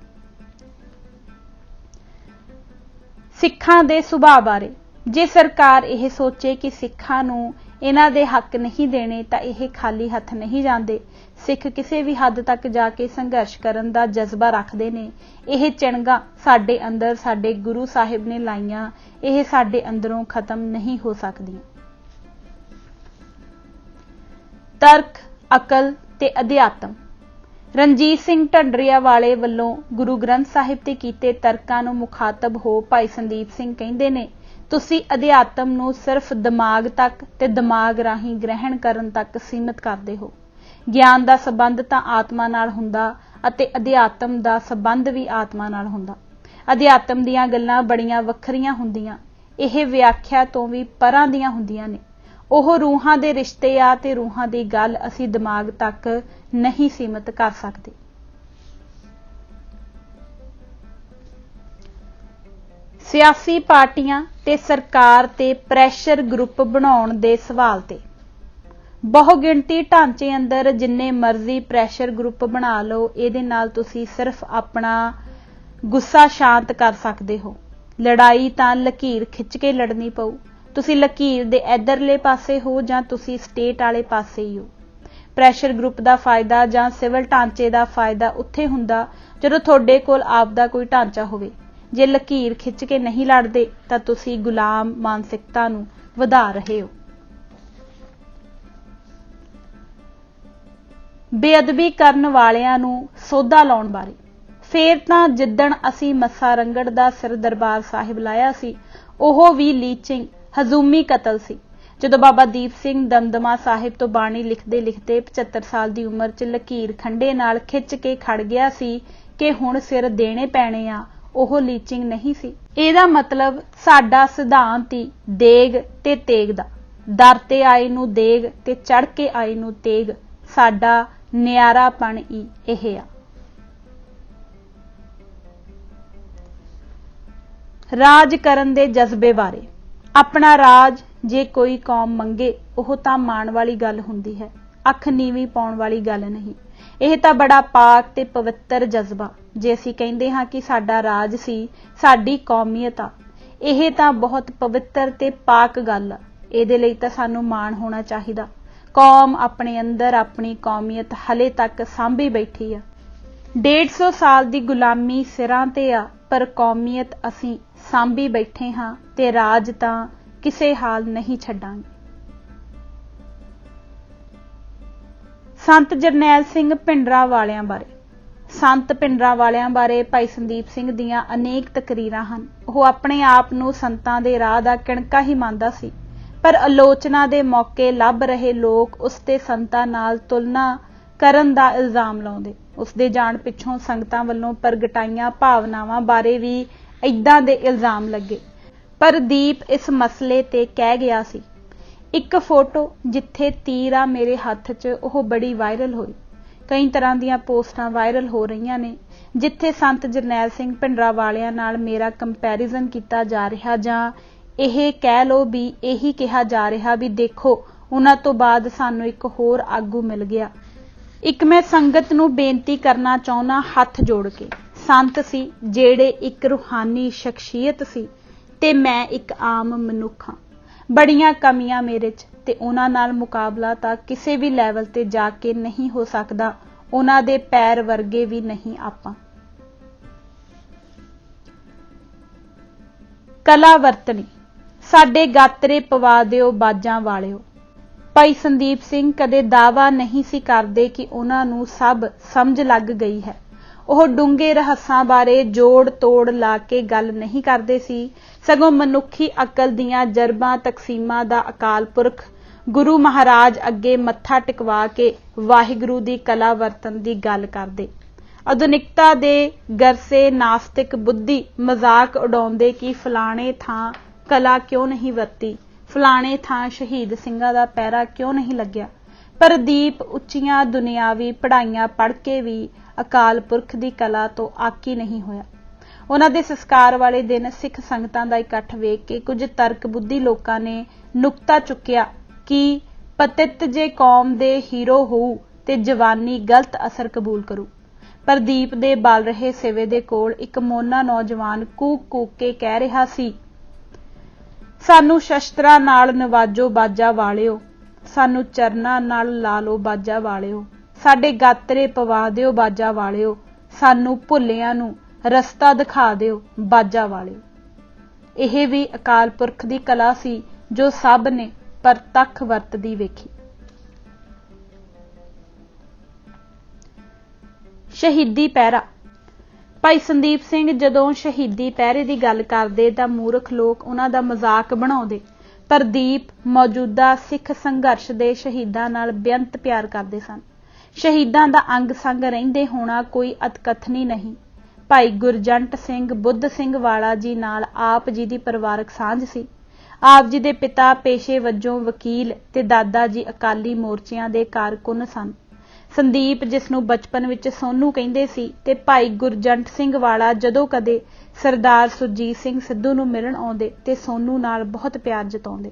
ਸਿੱਖਾਂ ਦੇ ਸੁਭਾਅ ਬਾਰੇ, ਜੇ ਸਰਕਾਰ ਇਹ ਸੋਚੇ ਕਿ ਸਿੱਖਾਂ ਨੂੰ ਇਹਨਾਂ ਦੇ ਹੱਕ ਨਹੀਂ ਦੇਣੇ ਤਾਂ ਇਹ ਖਾਲੀ ਹੱਥ ਨਹੀਂ ਜਾਂਦੇ। ਸਿੱਖ ਕਿਸੇ ਵੀ ਹੱਦ ਤੱਕ ਜਾ ਕੇ ਸੰਘਰਸ਼ ਕਰਨ ਦਾ ਜਜ਼ਬਾ ਰੱਖਦੇ ਨੇ। ਇਹ ਚਿਣਗਾਂ ਸਾਡੇ ਅੰਦਰ ਸਾਡੇ ਗੁਰੂ ਸਾਹਿਬ ਨੇ ਲਾਈਆਂ, ਇਹ ਸਾਡੇ ਅੰਦਰੋਂ ਖਤਮ ਨਹੀਂ ਹੋ ਸਕਦੀਆਂ। ਤਰਕ, ਅਕਲ ਤੇ ਅਧਿਆਤਮ। ਰਣਜੀਤ ਸਿੰਘ ਢੱਡਰੀਆਂ ਵਾਲੇ ਵੱਲੋਂ ਗੁਰੂ ਗ੍ਰੰਥ ਸਾਹਿਬ ਤੇ ਕੀਤੇ ਤਰਕਾਂ ਨੂੰ ਮੁਖਾਤਬ ਹੋ ਭਾਈ ਸੰਦੀਪ ਸਿੰਘ ਕਹਿੰਦੇ ਨੇ, ਤੁਸੀਂ ਅਧਿਆਤਮ ਨੂੰ ਸਿਰਫ ਦਿਮਾਗ ਤੱਕ ਤੇ ਦਿਮਾਗ ਰਾਹੀਂ ਗ੍ਰਹਿਣ ਕਰਨ ਤੱਕ ਸੀਮਿਤ ਕਰਦੇ ਹੋ। ਗਿਆਨ ਦਾ ਸੰਬੰਧ ਤਾਂ ਆਤਮਾ ਨਾਲ ਹੁੰਦਾ ਅਤੇ ਅਧਿਆਤਮ ਦਾ ਸੰਬੰਧ ਵੀ ਆਤਮਾ ਨਾਲ ਹੁੰਦਾ। ਅਧਿਆਤਮ ਦੀਆਂ ਗੱਲਾਂ ਬੜੀਆਂ ਵੱਖਰੀਆਂ ਹੁੰਦੀਆਂ, ਇਹ ਵਿਆਖਿਆ ਤੋਂ ਵੀ ਪਰਾਂ ਦੀਆਂ ਹੁੰਦੀਆਂ ਨੇ। ਉਹ ਰੂਹਾਂ ਦੇ ਰਿਸ਼ਤੇ ਆ ਤੇ ਰੂਹਾਂ ਦੀ ਗੱਲ ਅਸੀਂ ਦਿਮਾਗ ਤੱਕ ਨਹੀਂ ਸੀਮਿਤ ਕਰ ਸਕਦੇ। ਸਿਆਸੀ ਪਾਰਟੀਆਂ ਤੇ ਸਰਕਾਰ ਤੇ ਪ੍ਰੈਸ਼ਰ ਗਰੁੱਪ ਬਣਾਉਣ ਦੇ ਸਵਾਲ ਤੇ, ਬਹੁਗਿਣਤੀ ਢਾਂਚੇ ਅੰਦਰ ਜਿੰਨੇ ਮਰਜ਼ੀ ਪ੍ਰੈਸ਼ਰ ਗਰੁੱਪ ਬਣਾ ਲਓ, ਇਹਦੇ ਨਾਲ ਤੁਸੀਂ ਸਿਰਫ ਆਪਣਾ ਗੁੱਸਾ ਸ਼ਾਂਤ ਕਰ ਸਕਦੇ ਹੋ। ਲੜਾਈ ਤਾਂ ਲਕੀਰ ਖਿੱਚ ਕੇ ਲੜਨੀ ਪਊ। ਤੁਸੀਂ ਲਕੀਰ ਦੇ ਇਧਰਲੇ ਪਾਸੇ ਹੋ ਜਾਂ ਤੁਸੀਂ ਸਟੇਟ ਵਾਲੇ ਪਾਸੇ ਹੀ ਹੋ। ਪ੍ਰੈਸ਼ਰ ਗਰੁੱਪ ਦਾ ਫਾਇਦਾ ਜਾਂ ਸਿਵਲ ਢਾਂਚੇ ਦਾ ਫਾਇਦਾ ਉੱਥੇ ਹੁੰਦਾ ਜਦੋਂ ਤੁਹਾਡੇ ਕੋਲ ਆਪਦਾ ਕੋਈ ਢਾਂਚਾ ਹੋਵੇ। ਜੇ ਲਕੀਰ ਖਿੱਚ ਕੇ ਨਹੀਂ ਲੜਦੇ ਤਾਂ ਤੁਸੀਂ ਗੁਲਾਮ ਮਾਨਸਿਕਤਾ ਨੂੰ ਵਧਾ ਰਹੇ ਹੋ। ਬੇਅਦਬੀ ਕਰਨ ਵਾਲਿਆਂ ਨੂੰ ਸੋਧਾ ਲਾਉਣ ਬਾਰੇ। ਫੇਰ ਤਾਂ ਜਿੱਦਣ ਅਸੀਂ ਮੱਸਾ ਰੰਗੜ ਦਾ ਸਿਰ ਦਰਬਾਰ ਸਾਹਿਬ ਲਾਇਆ ਸੀ, ਉਹ ਵੀ ਲੀਚਿੰਗ ਹਜ਼ੂਮੀ ਕਤਲ ਸੀ। ਜਦੋਂ ਬਾਬਾ ਦੀਪ ਸਿੰਘ ਦਮਦਮਾ ਸਾਹਿਬ ਤੋਂ ਬਾਣੀ ਲਿਖਦੇ ਲਿਖਦੇ 75 ਸਾਲ ਦੀ ਉਮਰ 'ਚ ਲਕੀਰ ਖੰਡੇ ਨਾਲ ਖਿੱਚ ਕੇ ਖੜ ਗਿਆ ਸੀ ਕਿ ਹੁਣ ਸਿਰ ਦੇਣੇ ਪੈਣੇ ਆ, ਉਹ ਲੀਚਿੰਗ ਨਹੀਂ ਸੀ। ਇਹਦਾ ਮਤਲਬ ਸਾਡਾ ਸਿਧਾਂਤ ਹੀ ਦੇਗ ਤੇ ਤੇਗ ਦਾ, ਦਰ ਤੇ ਆਏ ਨੂੰ ਦੇਗ ਤੇ ਚੜ ਕੇ ਆਏ ਨੂੰ ਤੇਗ, ਸਾਡਾ ਨਿਆਰਾਪਣ ਹੀ ਇਹ ਆ। ਰਾਜ ਕਰਨ ਦੇ ਜਜ਼ਬੇ ਬਾਰੇ। ਆਪਣਾ ਰਾਜ ਜੇ ਕੋਈ ਕੌਮ ਮੰਗੇ ਉਹ ਤਾਂ ਮਾਣ ਵਾਲੀ ਗੱਲ ਹੁੰਦੀ ਹੈ, ਅੱਖ ਨੀਵੀਂ ਪਾਉਣ ਵਾਲੀ ਗੱਲ ਨਹੀਂ। ਇਹ ਤਾਂ ਬੜਾ ਪਾਕ ਤੇ ਪਵਿੱਤਰ ਜਜ਼ਬਾ। ਜੇ ਅਸੀਂ ਕਹਿੰਦੇ ਹਾਂ ਕਿ ਸਾਡਾ ਰਾਜ ਸੀ, ਸਾਡੀ ਕੌਮੀਅਤ ਆ, ਇਹ ਤਾਂ ਬਹੁਤ ਪਵਿੱਤਰ ਤੇ ਪਾਕ ਗੱਲ ਆ। ਇਹਦੇ ਲਈ ਤਾਂ ਸਾਨੂੰ ਮਾਣ ਹੋਣਾ ਚਾਹੀਦਾ। ਕੌਮ ਆਪਣੇ ਅੰਦਰ ਆਪਣੀ ਕੌਮੀਅਤ ਹਲੇ ਤੱਕ ਸਾਂਭੀ ਬੈਠੀ ਆ। 150 ਸਾਲ ਦੀ ਗੁਲਾਮੀ ਸਿਰਾਂ ਤੇ ਆ, ਪਰ ਕੌਮੀਅਤ ਅਸੀਂ ਸਾਂਭੀ ਬੈਠੇ ਹਾਂ ਤੇ ਰਾਜ ਤਾਂ ਕਿਸੇ ਹਾਲ ਨਹੀਂ ਛੱਡਾਂਗੇ। ਸੰਤ ਜਰਨੈਲ ਸਿੰਘ ਭਿੰਡਰਾਂਵਾਲਿਆਂ ਬਾਰੇ। ਸੰਤ ਭਿੰਡਰਾਂਵਾਲਿਆਂ ਬਾਰੇ ਭਾਈ ਸੰਦੀਪ ਸਿੰਘ ਦੀਆਂ ਅਨੇਕ ਤਕਰੀਰਾਂ ਹਨ। ਉਹ ਆਪਣੇ ਆਪ ਨੂੰ ਸੰਤਾਂ ਦੇ ਰਾਹ ਦਾ ਕਿਣਕਾ ਹੀ ਮੰਨਦਾ ਸੀ, ਪਰ ਆਲੋਚਨਾ ਦੇ ਮੌਕੇ ਲੱਭ ਰਹੇ ਲੋਕ ਉਸ ਤੇ ਸੰਤਾਂ ਨਾਲ ਤੁਲਨਾ ਕਰਨ ਦਾ ਇਲਜ਼ਾਮ ਲਾਉਂਦੇ। ਉਸ ਦੇ ਜਾਣ ਪਿੱਛੋਂ ਸੰਗਤਾਂ ਵੱਲੋਂ ਪ੍ਰਗਟਾਈਆਂ ਭਾਵਨਾਵਾਂ ਬਾਰੇ ਵੀ ਏਦਾਂ ਦੇ ਇਲਜ਼ਾਮ ਲੱਗੇ, ਪਰ ਦੀਪ ਇਸ ਮਸਲੇ ਤੇ ਕਹਿ ਗਿਆ ਸੀ। ਇੱਕ ਫੋਟੋ ਜਿੱਥੇ ਤੀਰ ਆ ਮੇਰੇ ਹੱਥ 'ਚ, ਉਹ ਬੜੀ ਵਾਇਰਲ ਹੋਈ। ਕਈ ਤਰ੍ਹਾਂ ਦੀਆਂ ਪੋਸਟਾਂ ਵਾਇਰਲ ਹੋ ਰਹੀਆਂ ਨੇ ਜਿੱਥੇ ਸੰਤ ਜਰਨੈਲ ਸਿੰਘ ਭਿੰਡਰਾਂਵਾਲਿਆਂ ਨਾਲ ਮੇਰਾ ਕੰਪੈਰੀਜ਼ਨ ਕੀਤਾ ਜਾ ਰਿਹਾ, ਜਾਂ ਇਹ ਕਹਿ ਲਓ ਵੀ ਇਹੀ ਕਿਹਾ ਜਾ ਰਿਹਾ ਵੀ ਦੇਖੋ ਉਹਨਾਂ ਤੋਂ ਬਾਅਦ ਸਾਨੂੰ ਇੱਕ ਹੋਰ ਆਗੂ ਮਿਲ ਗਿਆ। ਇੱਕ ਮੈਂ ਸੰਗਤ ਨੂੰ ਬੇਨਤੀ ਕਰਨਾ ਚਾਹੁੰਦਾ ਹੱਥ ਜੋੜ ਕੇ। ਸੰਤ ਸੀ ਜਿਹੜੇ ਇੱਕ ਰੂਹਾਨੀ ਸ਼ਖਸੀਅਤ ਸੀ ਤੇ ਮੈਂ ਇੱਕ ਆਮ ਮਨੁੱਖ ਹਾਂ। ਬੜੀਆਂ ਕਮੀਆਂ ਮੇਰੇ 'ਚ ਤੇ ਉਹਨਾਂ ਨਾਲ ਮੁਕਾਬਲਾ ਤਾਂ ਕਿਸੇ ਵੀ ਲੈਵਲ ਤੇ ਜਾ ਕੇ ਨਹੀਂ ਹੋ ਸਕਦਾ। ਉਹਨਾਂ ਦੇ ਪੈਰ ਵਰਗੇ ਵੀ ਨਹੀਂ ਆਪਾਂ। ਕਲਾ ਵਰਤਣੀ। ਸਾਡੇ ਗਾਤਰੇ ਪਵਾ ਦਿਓ ਬਾਜਾਂ ਵਾਲਿਓ। ਭਾਈ ਸੰਦੀਪ ਸਿੰਘ ਕਦੇ ਦਾਅਵਾ ਨਹੀਂ ਸੀ ਕਰਦੇ ਕਿ ਉਹਨਾਂ ਨੂੰ ਸਭ ਸਮਝ ਲੱਗ ਗਈ ਹੈ। ਉਹ ਡੂੰਘੇ ਰਹੱਸਾਂ ਬਾਰੇ ਜੋੜ ਤੋੜ ਲਾ ਕੇ ਗੱਲ ਨਹੀਂ ਕਰਦੇ ਸੀ, ਸਗੋਂ ਮਨੁੱਖੀ ਅਕਲ ਦੀਆਂ ਜਰਬਾਂ ਤਕਸੀਮਾਂ ਦਾ ਅਕਾਲ ਪੁਰਖ ਗੁਰੂ ਮਹਾਰਾਜ ਅੱਗੇ ਮੱਥਾ ਟਿਕਵਾ ਕੇ ਵਾਹਿਗੁਰੂ ਦੀ ਕਲਾ ਵਰਤਨ ਦੀ ਗੱਲ ਕਰਦੇ। ਆਧੁਨਿਕਤਾ ਦੇ ਗਰਸੇ ਨਾਸਤਿਕ ਬੁੱਧੀ ਮਜ਼ਾਕ ਉਡਾਉਂਦੇ ਕਿ ਫਲਾਣੇ ਥਾਂ ਕਲਾ ਕਿਉਂ ਨਹੀਂ ਵਰਤੀ, ਫਲਾਣੇ ਥਾਂ ਸ਼ਹੀਦ ਸਿੰਘਾਂ ਦਾ ਪਹਿਰਾ ਕਿਉਂ ਨਹੀਂ ਲੱਗਿਆ। ਪਰ ਦੀਪ ਉੱਚੀਆਂ ਦੁਨਿਆਵੀ ਪੜ੍ਹਾਈਆਂ ਪੜ੍ਹ ਕੇ ਵੀ ਅਕਾਲ ਪੁਰਖ ਦੀ ਕਲਾ ਤੋਂ ਆਕੀ ਨਹੀਂ ਹੋਇਆ। ਉਹਨਾਂ ਦੇ ਸੰਸਕਾਰ ਵਾਲੇ ਦਿਨ ਸਿੱਖ ਸੰਗਤਾਂ ਦਾ ਇਕੱਠ ਵੇਖ ਕੇ ਕੁਝ ਤਰਕ ਬੁੱਧੀ ਲੋਕਾਂ ਨੇ ਨੁਕਤਾ ਚੁੱਕਿਆ ਕਿ ਪਤਿਤ ਜੇ ਕੌਮ ਦੇ ਹੀਰੋ ਹੋਊ ਤੇ ਜਵਾਨੀ ਗਲਤ ਅਸਰ ਕਬੂਲ ਕਰੂ। ਪਰ ਦੀਪ ਦੇ ਬਲ ਰਹੇ ਸਿਵੇ ਦੇ ਕੋਲ ਇੱਕ ਮੋਨਾ ਨੌਜਵਾਨ ਕੂਕ ਕੂਕ ਕੇ ਕਹਿ ਰਿਹਾ ਸੀ, ਸਾਨੂੰ ਸ਼ਸਤਰਾਂ ਨਾਲ ਨਵਾਜੋ ਬਾਜਾ ਵਾਲਿਓ, ਸਾਨੂੰ ਚਰਨਾਂ ਨਾਲ ਲਾ ਲਓ ਬਾਜਾ ਵਾਲਿਓ, ਸਾਡੇ ਗਾਤਰੇ ਪਵਾ ਦਿਓ ਬਾਜਾ ਵਾਲਿਓ, ਸਾਨੂੰ ਭੁੱਲਿਆਂ ਨੂੰ ਰਸਤਾ ਦਿਖਾ ਦਿਓ ਬਾਜਾ ਵਾਲਿਓ। ਇਹ ਵੀ ਅਕਾਲ ਪੁਰਖ ਦੀ ਕਲਾ ਸੀ ਜੋ ਸਭ ਨੇ ਪ੍ਰਤੱਖ ਵਰਤਦੀ ਵੇਖੀ। ਸ਼ਹੀਦੀ ਪਹਿਰਾ। ਭਾਈ ਸੰਦੀਪ ਸਿੰਘ ਜਦੋਂ ਸ਼ਹੀਦੀ ਪਹਿਰੇ ਦੀ ਗੱਲ ਕਰਦੇ ਤਾਂ ਮੂਰਖ ਲੋਕ ਉਹਨਾਂ ਦਾ ਮਜ਼ਾਕ ਬਣਾਉਂਦੇ, ਪਰ ਦੀਪ ਮੌਜੂਦਾ ਸਿੱਖ ਸੰਘਰਸ਼ ਦੇ ਸ਼ਹੀਦਾਂ ਨਾਲ ਬੇਅੰਤ ਪਿਆਰ ਕਰਦੇ ਸਨ। ਸ਼ਹੀਦਾਂ ਦਾ ਅੰਗ ਸੰਗ ਰਹਿੰਦੇ ਹੋਣਾ ਕੋਈ ਅਤਕਥਨੀ ਨਹੀਂ। ਭਾਈ ਗੁਰਜੰਟ ਸਿੰਘ ਬੁੱਧ ਸਿੰਘ ਵਾਲਾ ਜੀ ਨਾਲ ਆਪ ਜੀ ਦੀ ਪਰਿਵਾਰਕ ਸਾਂਝ ਸੀ। ਆਪ ਜੀ ਦੇ ਪਿਤਾ ਪੇਸ਼ੇ ਵਜੋਂ ਵਕੀਲ ਤੇ ਦਾਦਾ ਜੀ ਅਕਾਲੀ ਮੋਰਚਿਆਂ ਦੇ ਕਾਰਕੁਨ ਸਨ। ਸੰਦੀਪ, ਜਿਸ ਨੂੰ ਬਚਪਨ ਵਿੱਚ ਸੋਨੂ ਕਹਿੰਦੇ ਸੀ, ਤੇ ਭਾਈ ਗੁਰਜੰਟ ਸਿੰਘ ਵਾਲਾ ਜਦੋਂ ਕਦੇ ਸਰਦਾਰ ਸੁਰਜੀਤ ਸਿੰਘ ਸਿੱਧੂ ਨੂੰ ਮਿਲਣ ਆਉਂਦੇ ਤੇ ਸੋਨੂ ਨਾਲ ਬਹੁਤ ਪਿਆਰ ਜਤਾਉਂਦੇ।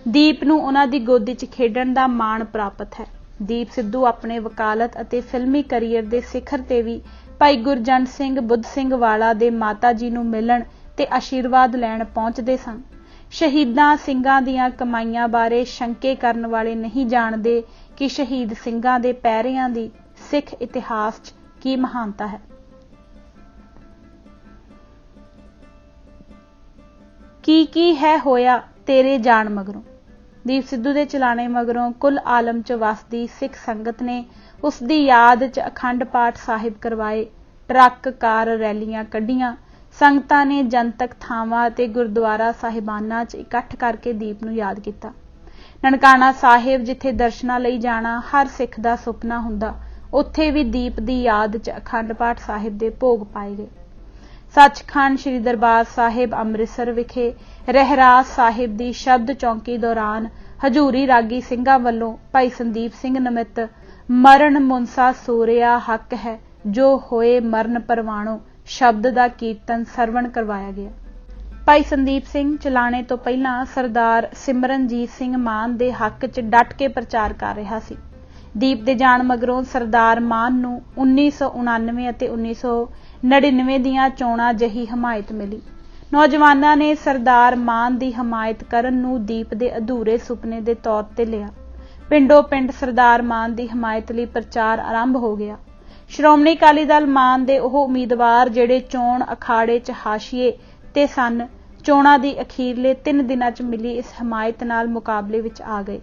ਦੀਪ ਨੂੰ ਉਹਨਾਂ ਦੀ ਗੋਦੀ 'ਚ ਖੇਡਣ ਦਾ ਮਾਣ ਪ੍ਰਾਪਤ ਹੈ। ਦੀਪ ਸਿੱਧੂ ਆਪਣੇ ਵਕਾਲਤ ਅਤੇ ਫਿਲਮੀ ਕਰੀਅਰ ਦੇ ਸਿਖਰ ਤੇ ਵੀ ਭਾਈ ਗੁਰਜੰਟ ਸਿੰਘ ਬੁੱਧ ਸਿੰਘ ਵਾਲਾ ਦੇ ਮਾਤਾ ਜੀ ਨੂੰ ਮਿਲਣ ਤੇ ਆਸ਼ੀਰਵਾਦ ਲੈਣ ਪਹੁੰਚਦੇ ਸਨ। ਸ਼ਹੀਦਾਂ ਸਿੰਘਾਂ ਦੀਆਂ ਕਮਾਈਆਂ ਬਾਰੇ ਸ਼ੰਕੇ ਕਰਨ ਵਾਲੇ ਨਹੀਂ ਜਾਣਦੇ ਕਿ ਸ਼ਹੀਦ ਸਿੰਘਾਂ ਦੇ ਪਹਿਰਿਆਂ ਦੀ ਸਿੱਖ ਇਤਿਹਾਸ 'ਚ ਕੀ ਮਹਾਨਤਾ ਹੈ। ਕੀ ਹੈ ਹੋਇਆ ਤੇਰੇ ਜਾਣ ਮਗਰੋਂ। ਦੀਪ ਸਿੱਧੂ ਦੇ ਚਲਾਣੇ ਮਗਰੋਂ ਕੁੱਲ ਆਲਮ 'ਚ ਵਸਦੀ ਸਿੱਖ ਸੰਗਤ ਨੇ ਉਸ ਦੀ ਯਾਦ 'ਚ ਅਖੰਡ ਪਾਠ ਸਾਹਿਬ ਕਰਵਾਏ, ਟਰੱਕ ਕਾਰ ਰੈਲੀਆਂ ਕੱਢੀਆਂ। ਸੰਗਤਾਂ ਨੇ ਜਨਤਕ ਥਾਵਾਂ ਅਤੇ ਗੁਰਦੁਆਰਾ ਸਾਹਿਬਾਨਾਂ 'ਚ ਇਕੱਠ ਕਰਕੇ ਦੀਪ ਨੂੰ ਯਾਦ ਕੀਤਾ। ਨਨਕਾਣਾ ਸਾਹਿਬ, ਜਿੱਥੇ ਦਰਸ਼ਨਾਂ ਲਈ ਜਾਣਾ ਹਰ ਸਿੱਖ ਦਾ ਸੁਪਨਾ ਹੁੰਦਾ, ਉੱਥੇ ਵੀ ਦੀਪ ਦੀ ਯਾਦ 'ਚ ਅਖੰਡ ਪਾਠ ਸਾਹਿਬ ਦੇ ਭੋਗ ਪਾਏ ਗਏ। ਸੱਚਖੰਡ ਸ੍ਰੀ ਦਰਬਾਰ ਸਾਹਿਬ ਅੰਮ੍ਰਿਤਸਰ ਵਿਖੇ ਰਹਿਰਾਸ ਸਾਹਿਬ ਦੀ ਸ਼ਬਦ ਚੌਂਕੀ ਦੌਰਾਨ ਹਜੂਰੀ ਰਾਗੀ ਸਿੰਘਾਂ ਵੱਲੋਂ ਭਾਈ ਸੰਦੀਪ ਸਿੰਘ ਨਮਿਤ ਮਰਨ ਮੁਨਸਾ ਸੂਰਿਆ ਹੱਕ ਹੈ ਜੋ ਹੋਏ ਮਰਨ ਪਰਵਾਣੋ ਸ਼ਬਦ ਦਾ ਕੀਰਤਨ ਸਰਵਣ ਕਰਵਾਇਆ ਗਿਆ। ਭਾਈ ਸੰਦੀਪ ਸਿੰਘ ਚਲਾਣੇ ਤੋਂ ਪਹਿਲਾਂ ਸਰਦਾਰ ਸਿਮਰਨਜੀਤ ਸਿੰਘ ਮਾਨ ਦੇ ਹੱਕ 'ਚ ਡਟ ਕੇ ਪ੍ਰਚਾਰ ਕਰ ਰਿਹਾ ਸੀ। ਦੀਪ ਦੇ ਜਾਣ ਮਗਰੋਂ ਸਰਦਾਰ ਮਾਨ ਨੂੰ 1999 ਅਤੇ 1999 ਦੀਆਂ ਚੋਣਾਂ ਜਿਹੀ ਹਮਾਇਤ ਮਿਲੀ। ਨੌਜਵਾਨਾਂ ਨੇ ਸਰਦਾਰ ਮਾਨ ਦੀ ਹਮਾਇਤ ਕਰਨ ਨੂੰ ਦੀਪ ਦੇ ਅਧੂਰੇ ਸੁਪਨੇ ਦੇ ਤੌਰ ਤੇ ਲਿਆ। ਪਿੰਡੋਂ ਪਿੰਡ ਸਰਦਾਰ ਮਾਨ ਦੀ ਹਮਾਇਤ ਲਈ ਪ੍ਰਚਾਰ ਆਰੰਭ ਹੋ ਗਿਆ। ਸ਼੍ਰੋਮਣੀ ਅਕਾਲੀ ਦਲ ਮਾਨ ਦੇ ਉਹ ਉਮੀਦਵਾਰ ਜਿਹੜੇ ਚੋਣ ਅਖਾੜੇ 'ਚ ਹਾਸ਼ੀਏ ਤੇ ਸਨ, ਚੋਣਾਂ ਦੀ ਅਖੀਰਲੇ 3 ਦਿਨਾਂ 'ਚ ਮਿਲੀ ਇਸ ਹਮਾਇਤ ਨਾਲ ਮੁਕਾਬਲੇ ਵਿੱਚ ਆ ਗਏ।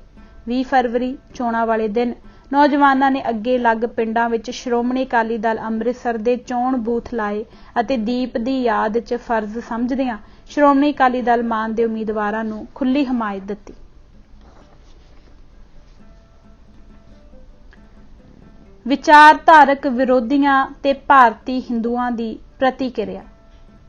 20 ਫਰਵਰੀ ਚੋਣਾਂ ਵਾਲੇ ਦਿਨ ਨੌਜਵਾਨਾਂ ਨੇ ਅੱਗੇ ਲੱਗ ਪਿੰਡਾਂ ਵਿੱਚ ਸ਼੍ਰੋਮਣੀ ਅਕਾਲੀ ਦਲ ਅੰਮ੍ਰਿਤਸਰ ਦੇ ਚੋਣ ਬੂਥ ਲਾਏ ਅਤੇ ਦੀਪ ਦੀ ਯਾਦ 'ਚ ਫਰਜ਼ ਸਮਝਦਿਆਂ ਸ਼੍ਰੋਮਣੀ ਅਕਾਲੀ ਦਲ ਮਾਨ ਦੇ ਉਮੀਦਵਾਰਾਂ ਨੂੰ ਖੁੱਲ੍ਹੀ ਹਮਾਇਤ ਦਿੱਤੀ। ਵਿਚਾਰਧਾਰਕ ਵਿਰੋਧੀਆਂ ਤੇ ਭਾਰਤੀ ਹਿੰਦੂਆਂ ਦੀ ਪ੍ਰਤੀਕਿਰਿਆ।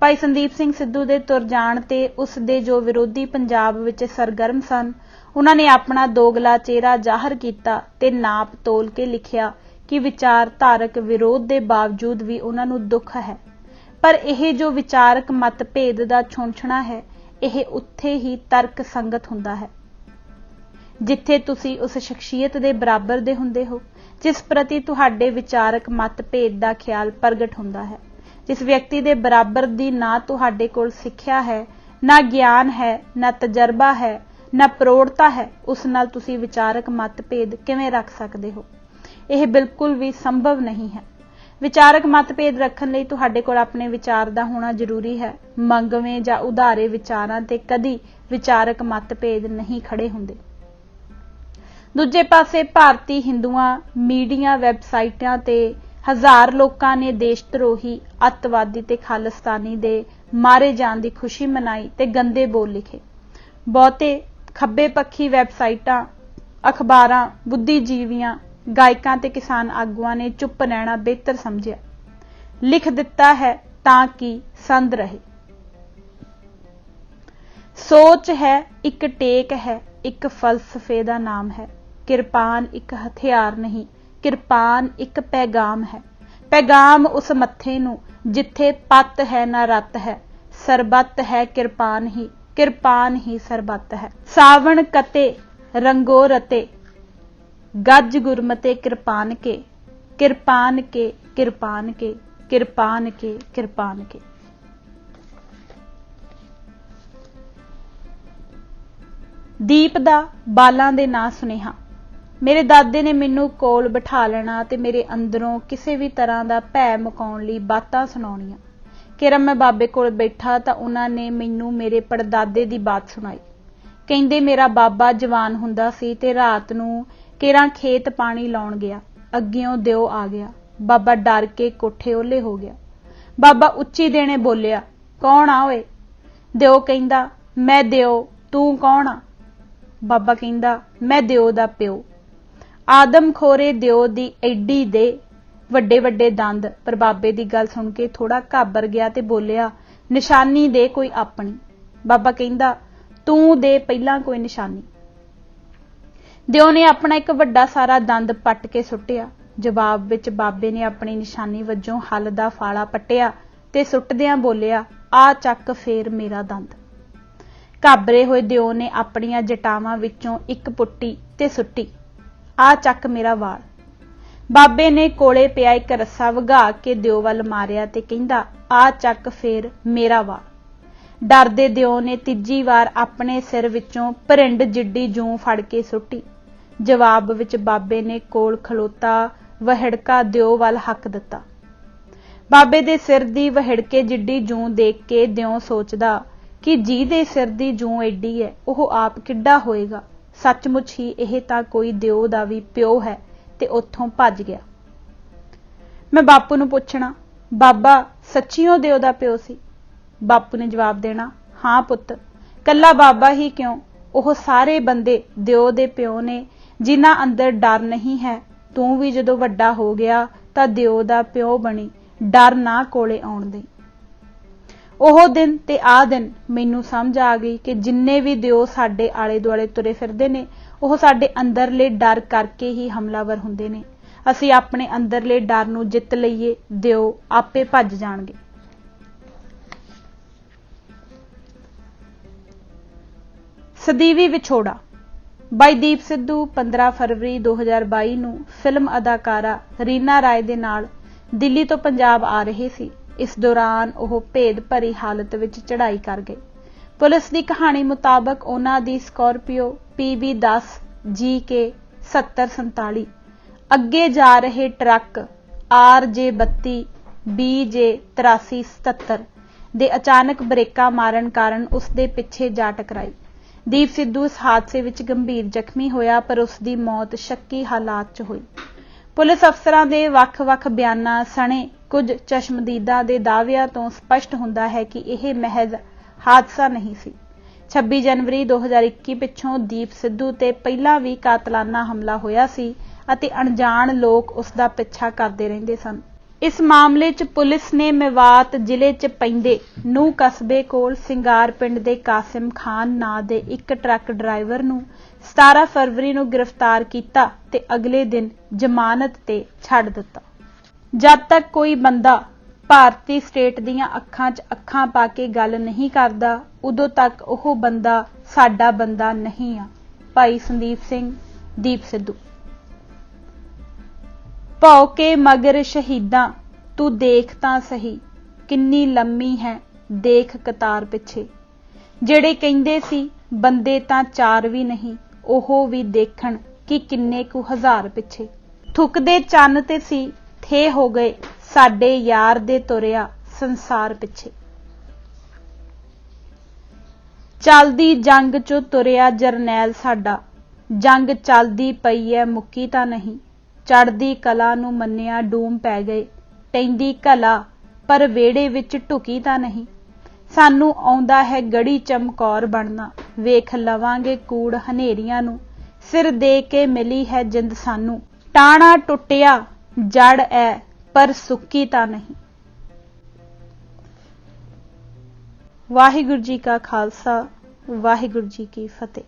ਭਾਈ ਸੰਦੀਪ ਸਿੰਘ ਸਿੱਧੂ ਦੇ ਤੁਰ ਜਾਣ ਤੇ ਉਸ ਦੇ ਜੋ ਵਿਰੋਧੀ ਪੰਜਾਬ ਵਿੱਚ ਸਰਗਰਮ ਸਨ, ਉਹਨਾਂ ਨੇ ਆਪਣਾ ਦੋਗਲਾ ਚਿਹਰਾ ਜ਼ਾਹਰ ਕੀਤਾ ਤੇ ਨਾਪ ਤੋਲ ਕੇ ਲਿਖਿਆ ਕਿ ਵਿਚਾਰਧਾਰਕ ਵਿਰੋਧ ਦੇ ਬਾਵਜੂਦ ਵੀ ਉਹਨਾਂ ਨੂੰ ਦੁੱਖ ਹੈ, ਪਰ ਇਹ ਜੋ ਵਿਚਾਰਕ ਮਤਭੇਦ ਦਾ ਛੁੰਛਣਾ ਹੈ, ਇਹ ਉੱਥੇ ਹੀ ਤਰਕ ਸੰਗਤ ਹੁੰਦਾ ਹੈ ਜਿੱਥੇ ਤੁਸੀਂ ਉਸ ਸ਼ਖਸੀਅਤ ਦੇ ਬਰਾਬਰ ਦੇ ਹੁੰਦੇ ਹੋ ਜਿਸ ਪ੍ਰਤੀ ਤੁਹਾਡੇ ਵਿਚਾਰਕ ਮਤਭੇਦ ਦਾ ਖਿਆਲ ਪ੍ਰਗਟ ਹੁੰਦਾ ਹੈ। ਜਿਸ ਵਿਅਕਤੀ ਦੇ ਬਰਾਬਰ ਦੀ ਨਾ ਤੁਹਾਡੇ ਕੋਲ ਸਿੱਖਿਆ ਹੈ, ਨਾ ਗਿਆਨ ਹੈ, ਨਾ ਤਜਰਬਾ ਹੈ, ਨਾ ਪ੍ਰੌੜਤਾ ਹੈ, ਉਸ ਨਾਲ ਤੁਸੀਂ ਵਿਚਾਰਕ ਮਤਭੇਦ ਕਿਵੇਂ ਰੱਖ ਸਕਦੇ ਹੋ? ਇਹ ਬਿਲਕੁਲ ਵੀ ਸੰਭਵ ਨਹੀਂ ਹੈ। ਵਿਚਾਰਕ ਮਤਭੇਦ ਰੱਖਣ ਲਈ ਤੁਹਾਡੇ ਕੋਲ ਆਪਣੇ ਵਿਚਾਰ ਦਾ ਹੋਣਾ ਜ਼ਰੂਰੀ ਹੈ। ਮੰਗਵੇਂ ਜਾਂ ਉਧਾਰੇ ਵਿਚਾਰਾਂ ਤੇ ਕਦੀ ਵਿਚਾਰਕ ਮਤਭੇਦ ਨਹੀਂ ਖੜੇ ਹੁੰਦੇ। ਦੂਜੇ ਪਾਸੇ ਭਾਰਤੀ ਹਿੰਦੂਆਂ, ਮੀਡੀਆ, ਵੈਬਸਾਈਟਾਂ ਤੇ ਹਜ਼ਾਰ ਲੋਕਾਂ ਨੇ ਦੇਸ਼ ਧਰੋਹੀ, ਅੱਤਵਾਦੀ ਤੇ ਖਾਲਿਸਤਾਨੀ ਦੇ ਮਾਰੇ ਜਾਣ ਦੀ ਖੁਸ਼ੀ ਮਨਾਈ ਤੇ ਗੰਦੇ ਬੋਲ ਲਿਖੇ। ਬਹੁਤੇ ਖੱਬੇ ਪੱਖੀ ਵੈਬਸਾਈਟਾਂ, ਅਖਬਾਰਾਂ, ਬੁੱਧੀਜੀਵੀਆਂ, ਗਾਇਕਾਂ ਤੇ ਕਿਸਾਨ ਆਗੂਆਂ ਨੇ ਚੁੱਪ ਰਹਿਣਾ ਬਿਹਤਰ ਸਮਝਿਆ। ਲਿਖ ਦਿੱਤਾ ਹੈ ਤਾਂ ਕਿ ਸੰਦ ਰਹੇ। ਸੋਚ ਹੈ, ਇੱਕ ਟੇਕ ਹੈ, ਇੱਕ ਫਲਸਫੇ ਦਾ ਨਾਮ ਹੈ। ਕਿਰਪਾਨ ਇੱਕ ਹਥਿਆਰ ਨਹੀਂ, ਕਿਰਪਾਨ ਇੱਕ ਪੈਗਾਮ ਹੈ। ਪੈਗਾਮ ਉਸ ਮੱਥੇ ਨੂੰ ਜਿੱਥੇ ਪੱਤ ਹੈ ਨਾ ਰੱਤ ਹੈ। ਸਰਬੱਤ ਹੈ ਕਿਰਪਾਨ ਹੀ, ਕਿਰਪਾਨ ਹੀ ਸਰਬੱਤ ਹੈ। ਸਾਵਣ ਕਤੇ ਰੰਗੋ ਰਤੇ, ਗੱਜ ਗੁਰਮਤੇ ਕਿਰਪਾਨ ਕੇ, ਕਿਰਪਾਨ ਕੇ, ਕਿਰਪਾਨ ਕੇ, ਕਿਰਪਾਨ ਕੇ, ਕਿਰਪਾਨ ਕੇ। ਦੀਪ ਦਾ ਬਾਲਾਂ ਦੇ ਨਾਂ ਸੁਨੇਹਾ। ਮੇਰੇ ਦਾਦੇ ਨੇ ਮੈਨੂੰ ਕੋਲ ਬਿਠਾ ਲੈਣਾ ਤੇ ਮੇਰੇ ਅੰਦਰੋਂ ਕਿਸੇ ਵੀ ਤਰ੍ਹਾਂ ਦਾ ਭੈ ਮੁਕਾਉਣ ਲਈ ਬਾਤਾਂ ਸੁਣਾਉਣੀਆਂ। ਕਿਰਨ ਮੈਂ ਬਾਬੇ ਕੋਲ ਬੈਠਾ ਤਾਂ ਉਹਨਾਂ ਨੇ ਮੈਨੂੰ ਮੇਰੇ ਪੜਦਾਦੇ ਦੀ ਬਾਤ ਸੁਣਾਈ। ਕਹਿੰਦੇ ਮੇਰਾ ਬਾਬਾ ਜਵਾਨ ਹੁੰਦਾ ਸੀ ਤੇ ਰਾਤ ਨੂੰ ਕਿਰਾਂ ਖੇਤ ਪਾਣੀ ਲਾਉਣ ਗਿਆ, ਅੱਗਿਓਂ ਦਿਓ ਆ ਗਿਆ। ਬਾਬਾ ਡਰ ਕੇ ਕੋਠੇ ਓਲੇ ਹੋ ਗਿਆ। ਬਾਬਾ ਉੱਚੀ ਦੇਣੇ ਬੋਲਿਆ, ਕੌਣ ਆ ਓਏ? ਦਿਓ ਕਹਿੰਦਾ, ਮੈਂ ਦਿਓ, ਤੂੰ ਕੌਣ ਆ? ਬਾਬਾ ਕਹਿੰਦਾ, ਮੈਂ ਦਿਓ ਦਾ ਪਿਓ। ਆਦਮ ਖੋਰੇ ਦਿਓ ਦੀ ਐਡੀ ਦੇ ਵੱਡੇ ਵੱਡੇ ਦੰਦ। ਪਰ ਬਾਬੇ ਦੀ ਗੱਲ ਸੁਣ ਕੇ ਥੋੜਾ ਘਾਬਰ ਗਿਆ ਤੇ ਬੋਲਿਆ, ਨਿਸ਼ਾਨੀ ਦੇ ਕੋਈ ਆਪਣੀ। ਬਾਬਾ ਕਹਿੰਦਾ, ਤੂੰ ਦੇ ਪਹਿਲਾਂ ਕੋਈ ਨਿਸ਼ਾਨੀ। ਦਿਓ ਨੇ ਆਪਣਾ ਇੱਕ ਵੱਡਾ ਸਾਰਾ ਦੰਦ ਪੱਟ ਕੇ ਸੁੱਟਿਆ। ਜਵਾਬ ਵਿੱਚ ਬਾਬੇ ਨੇ ਆਪਣੀ ਨਿਸ਼ਾਨੀ ਵਜੋਂ ਹਲ ਦਾ ਫਾਲਾ ਪੱਟਿਆ ਤੇ ਸੁੱਟਦਿਆਂ ਬੋਲਿਆ, ਆ ਚੱਕ ਫੇਰ ਮੇਰਾ ਦੰਦ। ਘਾਬਰੇ ਹੋਏ ਦਿਓ ਨੇ ਆਪਣੀਆਂ ਜਟਾਵਾਂ ਵਿੱਚੋਂ ਇੱਕ ਪੁੱਟੀ ਤੇ ਸੁੱਟੀ। ਆ ਚੱਕ ਮੇਰਾ ਵਾਲ। ਬਾਬੇ ਨੇ ਕੋਲੇ ਪਿਆ ਇੱਕ ਰੱਸਾ ਵਗਾ ਕੇ ਦਿਓ ਵੱਲ ਮਾਰਿਆ ਤੇ ਕਹਿੰਦਾ, ਆ ਚੱਕ ਫੇਰ ਮੇਰਾ ਵਾਲ। ਡਰਦੇ ਦਿਓ ਨੇ ਤੀਜੀ ਵਾਰ ਆਪਣੇ ਸਿਰ ਵਿੱਚੋਂ ਭਰਿੰਡ ਜਿੱਡੀ ਜੂੰ ਫੜ ਕੇ ਸੁੱਟੀ। ਜਵਾਬ ਵਿੱਚ ਬਾਬੇ ਨੇ ਕੋਲ ਖਲੋਤਾ ਵਹਿੜਕਾ ਦਿਓ ਵੱਲ ਹੱਕ ਦਿੱਤਾ। ਬਾਬੇ ਦੇ ਸਿਰ ਦੀ ਵਹਿੜਕੇ ਜਿੱਡੀ ਜੂੰ ਦੇਖ ਕੇ ਦਿਓ ਸੋਚਦਾ ਕਿ ਜਿਹਦੇ ਸਿਰ ਦੀ ਜੂੰ ਏਡੀ ਹੈ ਉਹ ਆਪ ਕਿੱਡਾ ਹੋਏਗਾ। ਸੱਚਮੁੱਚ ਹੀ ਇਹ ਤਾਂ ਕੋਈ ਦਿਓ ਦਾ ਵੀ ਪਿਓ ਹੈ ਤੇ ਉੱਥੋਂ ਭੱਜ ਗਿਆ। ਮੈਂ ਬਾਪੂ ਨੂੰ ਪੁੱਛਣਾ, ਬਾਬਾ ਸੱਚੀਓ ਦਿਓ ਦਾ ਪਿਓ ਸੀ? ਬਾਪੂ ਨੇ ਜਵਾਬ ਦੇਣਾ, ਹਾਂ ਪੁੱਤ, ਕੱਲਾ ਬਾਬਾ ਹੀ ਕਿਉਂ, ਉਹ ਸਾਰੇ ਬੰਦੇ ਦਿਓ ਦੇ ਪਿਓ ਨੇ ਜਿਨ੍ਹਾਂ ਅੰਦਰ ਡਰ ਨਹੀਂ ਹੈ। ਤੂੰ ਵੀ ਜਦੋਂ ਵੱਡਾ ਹੋ ਗਿਆ ਤਾਂ ਦਿਓ ਦਾ ਪਿਓ ਬਣੀ, ਡਰ ਨਾ ਕੋਲੇ ਆਉਣ ਦੇ। ਉਹ ਦਿਨ ਤੇ ਆ ਦਿਨ ਮੈਨੂੰ ਸਮਝ ਆ ਗਈ ਕਿ ਜਿੰਨੇ ਵੀ ਦਿਓ ਸਾਡੇ ਆਲੇ ਦੁਆਲੇ ਤੁਰੇ ਫਿਰਦੇ ਨੇ ਉਹ ਸਾਡੇ ਅੰਦਰਲੇ ਡਰ ਕਰਕੇ ਹੀ ਹਮਲਾਵਰ ਹੁੰਦੇ ਨੇ। ਅਸੀਂ ਆਪਣੇ ਅੰਦਰਲੇ ਡਰ ਨੂੰ ਜਿੱਤ ਲਈਏ, ਦਿਓ ਆਪੇ ਭੱਜ ਜਾਣਗੇ। ਸਦੀਵੀ ਵਿਛੋੜਾ। ਬਾਈ ਦੀਪ ਸਿੱਧੂ 15 ਫਰਵਰੀ 2022 ਨੂੰ ਫਿਲਮ ਅਦਾਕਾਰਾ ਰੀਨਾ ਰਾਏ ਦੇ ਨਾਲ ਦਿੱਲੀ ਤੋਂ ਪੰਜਾਬ ਆ ਰਹੇ ਸੀ। ਇਸ ਦੌਰਾਨ ਉਹ ਭੇਦ ਭਰੀ ਹਾਲਤ ਵਿੱਚ ਚੜ੍ਹਾਈ ਕਰ ਗਏ। ਪੁਲਿਸ ਦੀ ਕਹਾਣੀ ਮੁਤਾਬਕ ਉਹਨਾਂ ਦੀ ਸਕਾਰਪੀਓ PB10 GK 7047 ਅੱਗੇ ਜਾ ਰਹੇ ਟਰੱਕ RJ32 BJ 8377 ਦੇ ਅਚਾਨਕ ਬ੍ਰੇਕਾਂ ਮਾਰਨ ਕਾਰਨ ਉਸ ਦੇ ਪਿੱਛੇ ਜਾ ਟਕਰਾਈ। ਦੀਪ ਸਿੱਧੂ ਇਸ ਹਾਦਸੇ ਵਿੱਚ ਗੰਭੀਰ ਜ਼ਖਮੀ ਹੋਇਆ, ਪਰ ਉਸ ਦੀ ਮੌਤ ਸ਼ੱਕੀ ਹਾਲਾਤ 'ਚ ਹੋਈ। ਪੁਲਿਸ ਅਫਸਰਾਂ ਦੇ ਵੱਖ-ਵੱਖ ਬਿਆਨਾਂ ਸਣੇ ਕੁਝ ਚਸ਼ਮਦੀਦਾਂ ਦੇ ਦਾਅਵਿਆਂ ਤੋਂ ਸਪਸ਼ਟ ਹੁੰਦਾ ਹੈ ਕਿ ਇਹ ਮਹਿਜ਼ ਹਾਦਸਾ ਨਹੀਂ ਸੀ। 26 ਜਨਵਰੀ 2021 ਪਿੱਛੋਂ ਦੀਪ ਸਿੱਧੂ ਤੇ ਪਹਿਲਾਂ ਵੀ ਕਾਤਲਾਨਾ ਹਮਲਾ ਹੋਇਆ ਸੀ ਅਤੇ ਅਣਜਾਣ ਲੋਕ ਉਸ ਦਾ ਪਿੱਛਾ ਕਰਦੇ ਰਹਿੰਦੇ ਸਨ। ਇਸ ਮਾਮਲੇ 'ਚ ਪੁਲਿਸ ਨੇ ਮੇਵਾਤ ਜ਼ਿਲ੍ਹੇ 'ਚ ਪੈਂਦੇ ਨੂੰਹ ਕਸਬੇ ਕੋਲ ਸਿੰਗਾਰ ਪਿੰਡ ਦੇ ਕਾਸਿਮ ਖਾਨ ਨਾਂ ਦੇ ਇੱਕ ਟਰੱਕ ਡਰਾਈਵਰ ਨੂੰ 17 ਫਰਵਰੀ ਨੂੰ ਗ੍ਰਿਫਤਾਰ ਕੀਤਾ ਤੇ ਅਗਲੇ ਦਿਨ ਜ਼ਮਾਨਤ ਤੇ ਛੱਡ ਦਿੱਤਾ। ਜਦ ਤੱਕ ਕੋਈ ਬੰਦਾ ਭਾਰਤੀ ਸਟੇਟ ਦੀਆਂ ਅੱਖਾਂ 'ਚ ਅੱਖਾਂ ਪਾ ਕੇ ਗੱਲ ਨਹੀਂ ਕਰਦਾ, ਉਦੋਂ ਤੱਕ ਉਹ ਬੰਦਾ ਸਾਡਾ ਬੰਦਾ ਨਹੀਂ ਆ। ਭਾਈ ਸੰਦੀਪ ਸਿੰਘ, ਦੀਪ ਸਿੱਧੂ। ਭੌ ਕੇ ਮਗਰ ਸ਼ਹੀਦਾਂ, ਤੂੰ ਦੇਖ ਤਾਂ ਸਹੀ ਕਿੰਨੀ ਲੰਮੀ ਹੈ ਦੇਖ ਕਤਾਰ ਪਿੱਛੇ। ਜਿਹੜੇ ਕਹਿੰਦੇ ਸੀ ਬੰਦੇ ਤਾਂ ਚਾਰ ਵੀ ਨਹੀਂ, ਉਹ ਵੀ ਦੇਖਣ ਕਿ ਕਿੰਨੇ ਕੁ ਹਜ਼ਾਰ ਪਿੱਛੇ। ਥੁੱਕਦੇ ਚੰਨ ਤੇ ਸੀ ਥੇ ਹੋ ਗਏ ਸਾਡੇ ਯਾਰ ਦੇ ਤੁਰਿਆ ਸੰਸਾਰ ਪਿੱਛੇ। ਚੱਲਦੀ ਜੰਗ 'ਚੋਂ ਤੁਰਿਆ ਜਰਨੈਲ ਸਾਡਾ, ਜੰਗ ਚੱਲਦੀ ਪਈ ਐ ਮੁੱਕੀ ਤਾਂ ਨਹੀਂ। ਚੜ੍ਹਦੀ ਕਲਾ ਨੂੰ ਮੰਨਿਆ ਡੂਮ ਪੈ ਗਏ, ਟੈਂਦੀ ਕਲਾ ਪਰ ਵਿਹੜੇ ਵਿੱਚ ਢੁਕੀ ਤਾਂ ਨਹੀਂ। ਸਾਨੂੰ ਆਉਂਦਾ ਹੈ ਗੜੀ ਚਮਕੌਰ ਬਣਨਾ, ਵੇਖ ਲਵਾਂਗੇ ਕੂੜ ਹਨੇਰੀਆਂ ਨੂੰ। ਸਿਰ ਦੇ ਕੇ ਮਿਲੀ ਹੈ ਜਿੰਦ ਸਾਨੂੰ, ਟਾਣਾ ਟੁੱਟਿਆ ਜੜ ਐ ਪਰ ਸੁੱਕੀ ਤਾਂ ਨਹੀਂ। ਵਾਹਿਗੁਰੂ ਜੀ ਕਾ ਖਾਲਸਾ, ਵਾਹਿਗੁਰੂ ਜੀ ਕੀ ਫਤਿਹ।